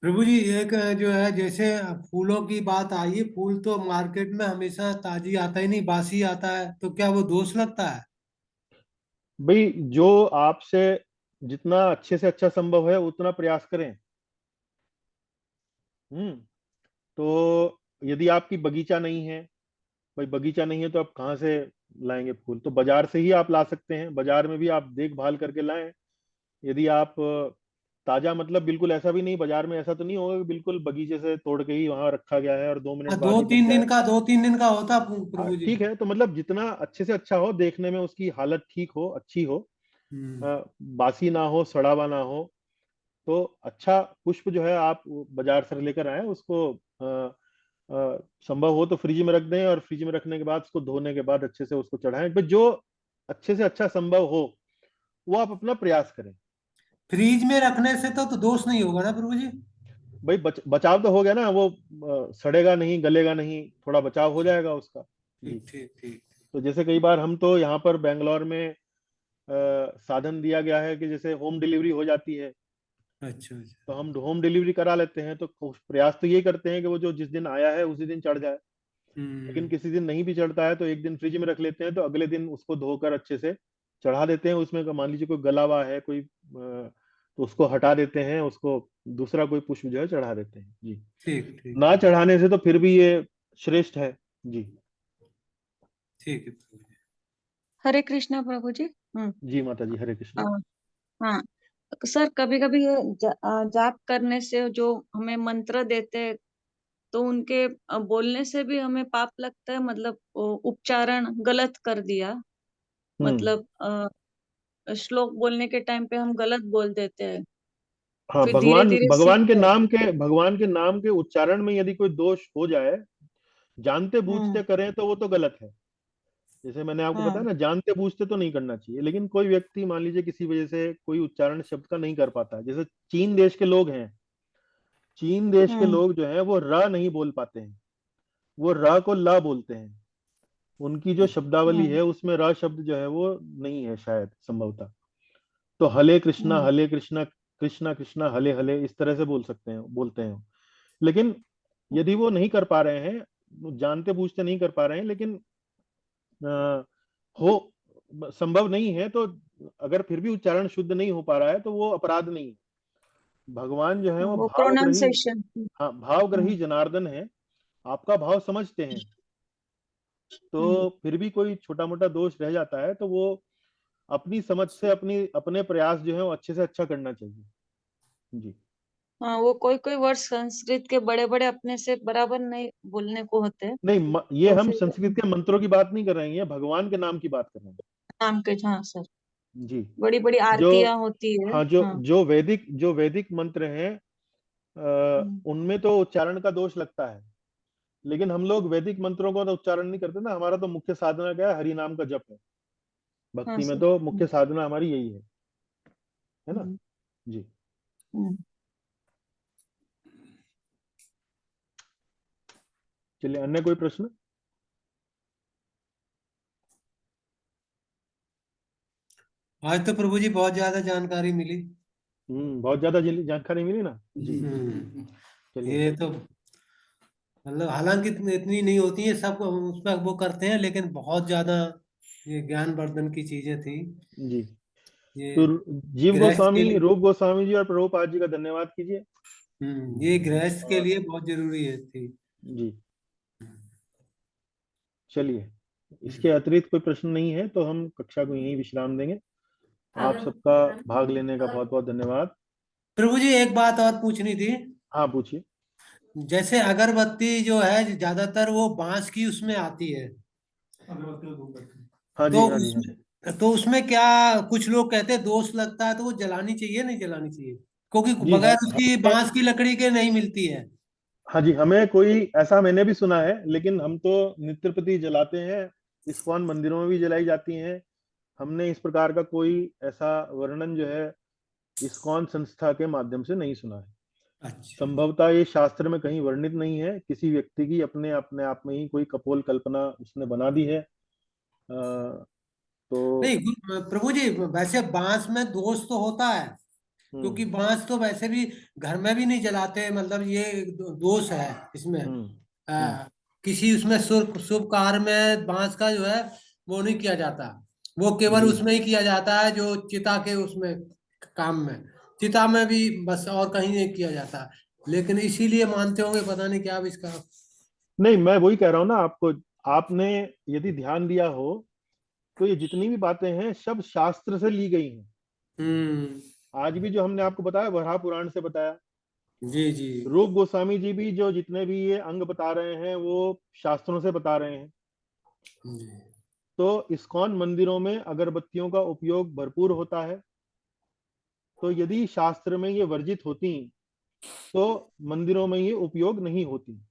प्रभु जी, एक जो है जैसे फूलों की बात आई है, फूल तो मार्केट में हमेशा ताजी आता ही नहीं, बासी आता है, तो क्या वो दोष लगता है? भाई, जो आपसे जितना अच्छे से अच्छा संभव है उतना प्रयास करें। हम्म। तो यदि आपकी बगीचा नहीं है, भाई बगीचा नहीं है तो आप कहाँ से लाएंगे फूल? तो बाजार से ही आप ला सकते हैं, बाजार में भी आप देखभाल करके लाएं। यदि आप ताजा, मतलब बिल्कुल ऐसा भी नहीं, बाजार में ऐसा तो नहीं होगा कि बिल्कुल बगीचे से तोड़ के ही वहां रखा गया है और 2 मिनट हाँ, बाद ही पक जाए। दो तीन दिन का होता हाँ प्रभु जी। ठीक है, तो मतलब जितना अच्छे से अच्छा हो, देखने में उसकी हालत ठीक हो, अच्छी हो, हम्म। बासी ना हो, सड़ा हुआ ना हो, तो अच्छा पुष्प जो है आप बाजार से लेकर आए, उसको संभव हो तो फ्रिज में रख दें, और फ्रिज में रखने के बाद उसको धोने के बाद अच्छे से उसको चढ़ाएं। बट जो अच्छे से अच्छा संभव हो वो आप अपना प्रयास करें। फ्रीज में रखने से तो दोष नहीं होगा ना प्रभु जी? भाई बचाव तो हो गया ना, वो सड़ेगा नहीं, गलेगा नहीं, थोड़ा बचाव हो जाएगा उसका। जी। ठीक ठीक ठीक। तो जैसे कई बार हम तो यहाँ पर बेंगलोर में साधन दिया गया है कि जैसे होम डिलीवरी हो जाती है, अच्छा अच्छा। तो हम होम डिलीवरी करा लेते हैं। तो प्रयास तो यही करते हैं कि वो जो जिस दिन आया है उसी दिन चढ़ जाए। लेकिन किसी दिन नहीं भी चढ़ता है तो एक दिन फ्रिज में रख लेते हैं, तो अगले दिन उसको धोकर अच्छे से चढ़ा देते हैं। उसमें मान लीजिए कोई गला हुआ है कोई तो उसको हटा देते हैं, उसको दूसरा कोई पुष्प जो है चढ़ा देते हैं। जी। ठीक ठीक ना चढ़ाने से तो फिर भी ये श्रेष्ठ है। जी। ठीक है प्रभु जी। हरे कृष्णा प्रभु जी। जी माता जी, हरे अ, कृष्ण। हाँ सर, कभी कभी जाप करने से जो हमें मंत्र देते हैं, तो उनके बोलने से भी हमें पाप लगता है, मतलब उच्चारण गलत कर दिया, हम्म। मतलब श्लोक बोलने के टाइम पे हम गलत बोल देते हैं, हाँ, फिर धीरे भगवान धीरे सीखते हैं। भगवान के नाम के उच्चारण में यदि कोई दोष हो जाए, जानते हम्म। बूझते करें तो वो तो गलत है। जैसे मैंने आपको बताया हाँ। ना, जानते बूझते तो नहीं करना चाहिए। लेकिन कोई व्यक्ति मान लीजिए किसी वजह से कोई उच्चारण शब्द का नहीं कर पाता है, जैसे चीन देश के लोग हैं, चीन देश के हम्म। लोग जो है वो र नहीं बोल पाते हैं, वो र को ल बोलते हैं। उनकी जो शब्दावली हम्म। है उसमें र शब्द जो है वो नहीं है शायद, संभवतः। तो हले कृष्णा, हम्म। हले कृष्णा, कृष्णा कृष्णा, हले हले, इस तरह से बोलते हैं। लेकिन यदि वो नहीं कर पा रहे हैं, जानते बूझते नहीं कर पा रहे हैं, लेकिन अ, हो संभव नहीं है, तो अगर फिर भी उच्चारण शुद्ध नहीं हो पा रहा है तो वो अपराध नहीं है। भगवान जो है वो वो भावग्रही, प्रोनाउंसिएशन। हाँ भावग्रही जनार्दन है, आपका भाव समझते हैं। तो फिर भी कोई छोटा मोटा दोष रह जाता है तो वो अपनी समझ से अपने प्रयास जो है वो अच्छे से अच्छा करना चाहिए। जी। हाँ, वो कोई कोई वर्ड संस्कृत के बड़े बड़े अपने से बराबर नहीं बोलने को होते, नहीं, ये तो हम फिर संस्कृत के मंत्रों की बात नहीं कर रहे हैं, ये भगवान के नाम की बात कर रहे हैं। नाम के, हाँ सर, जी। बड़ी बड़ी जो आरतियां होती है। हाँ, हाँ। जो वैदिक मंत्र हैं, उनमें तो उच्चारण का दोष लगता है। लेकिन हम लोग वैदिक मंत्रों का तो उच्चारण नहीं करते ना, हमारा तो मुख्य साधना क्या है, हरि नाम का जप है। हाँ भक्ति में सर। तो मुख्य साधना हमारी यही है ना। हम्म। जी। हम्म। चलिए, अन्य कोई प्रश्न? आज तो प्रभु जी बहुत ज्यादा जानकारी मिली। बहुत ज्यादा जानकारी मिली ना। जी। हम्म। चलिए। ये तो मतलब हालांकि इतनी नहीं होती है, सब उस पर वो करते हैं, लेकिन बहुत ज्यादा ये ज्ञानवर्धन की चीजें थी। जी। ये तो जीव गृहस्थ के गोस्वामी, लिए। रूप गोस्वामी जी और प्रभुपाद जी का धन्यवाद कीजिए। ये गृहस्थ के और लिए बहुत जरूरी है थी। जी, चलिए, इसके अतिरिक्त कोई प्रश्न नहीं है तो हम कक्षा को यहीं विश्राम देंगे। आप अगर सबका भाग लेने का बहुत बहुत धन्यवाद। प्रभु जी एक बात और पूछनी थी। हाँ, पूछिए। जैसे अगरबत्ती जो है ज्यादातर वो बांस की उसमें आती है, हाँ तो जी, हाँ जी, हाँ जी। उसमें क्या, कुछ लोग कहते हैं दोष लगता है, तो वो जलानी चाहिए नहीं जलानी चाहिए? क्योंकि जी, बगैर उसकी बांस की लकड़ी के नहीं मिलती है। हाँ जी, हमें कोई ऐसा मैंने भी सुना है, लेकिन हम तो नित्य प्रति जलाते हैं। इस्कॉन मंदिरों में भी जलाई जाती हैं। हमने इस प्रकार का कोई ऐसा वर्णन जो है इस्कॉन संस्था के माध्यम से नहीं सुना है। अच्छा। संभवतः ये शास्त्र में कहीं वर्णित नहीं है, किसी व्यक्ति की अपने अपने आप में ही कोई कपोल कल्पना उसने बना दी है। तो नहीं प्रभु जी, वैसे बांस में दोष तो होता है, हम्म, क्योंकि बांस तो वैसे भी घर में भी नहीं जलाते, मतलब ये दोष है इसमें। हम्म, हम्म। आ, किसी उसमें शुभ शुभ कार्य में बांस का जो है वो नहीं किया जाता। वो केवल जी, उसमें ही किया जाता है जो चिता के उसमें काम में, चिता में भी बस, और कहीं नहीं किया जाता। लेकिन इसीलिए मानते होंगे, पता नहीं क्या अब इसका। नहीं, मैं वही कह रहा हूँ ना आपको। आपने यदि ध्यान दिया हो तो ये जितनी भी बातें हैं सब शास्त्र से ली गई हैं। हम्म। आज भी जो हमने आपको बताया वराह पुराण से बताया। जी जी। रूप गोस्वामी जी भी जो जितने भी ये अंग बता रहे हैं वो शास्त्रों से बता रहे हैं। जी। तो इस्कॉन मंदिरों में अगरबत्तियों का उपयोग भरपूर होता है। तो यदि शास्त्र में ये वर्जित होती तो मंदिरों में ये उपयोग नहीं होती।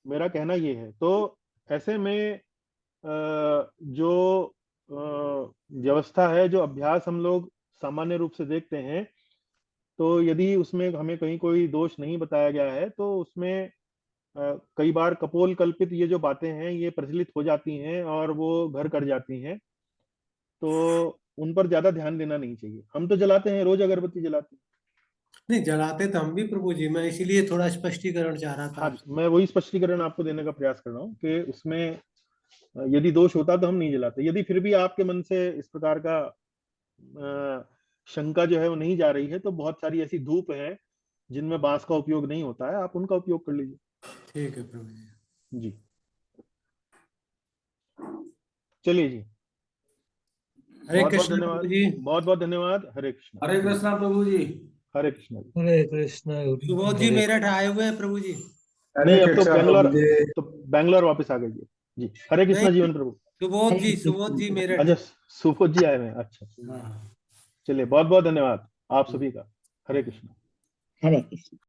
मेरा कहना ये है। तो ऐसे में जो व्यवस्था है, जो अभ्यास हम लोग सामान्य रूप से देखते हैं, तो यदि उसमें हमें कहीं कोई दोष नहीं बताया गया है तो उसमें कई बार कपोल कल्पित ये जो बातें हैं ये प्रचलित हो जाती हैं और वो घर कर जाती हैं, तो उन पर ज्यादा ध्यान देना नहीं चाहिए। हम तो जलाते हैं, रोज अगरबत्ती जलाते हैं। नहीं, जलाते तो हम भी प्रभु जी, मैं इसीलिए थोड़ा स्पष्टीकरण चाह रहा था हाँ, आपसे। मैं वही स्पष्टीकरण आपको देने का प्रयास कर रहा हूँ कि उसमें यदि दोष होता तो हम नहीं जलाते। यदि फिर भी आपके मन से इस प्रकार का शंका जो है वो नहीं जा रही है, तो बहुत सारी ऐसी धूप है जिनमें बांस का उपयोग नहीं होता है, आप उनका उपयोग कर लीजिए। ठीक है प्रभु जी। जी, चलिए जी, हरे बहुत बहुत कृष्ण धन्यवाद, प्रभु जी। बहुत बहुत धन्यवाद। हरे कृष्ण। हरे कृष्णा प्रभु जी। हरे कृष्ण जी। हरे कृष्ण सुबोध जी मेरठ आए हुए हैं प्रभु जी। नहीं, हरे अब तो कृष्णा बेंगलोर, प्रभु जी। तो बेंगलोर वापस आ गई जी। हरे नहीं, कृष्ण जीवन प्रभु। सुबोध जी मेरठ। अच्छा, सुबोध जी आए हुए हैं, अच्छा। हाँ। चलिए, बहुत बहुत धन्यवाद आप सभी का। हरे कृष्ण। हरे कृष्ण।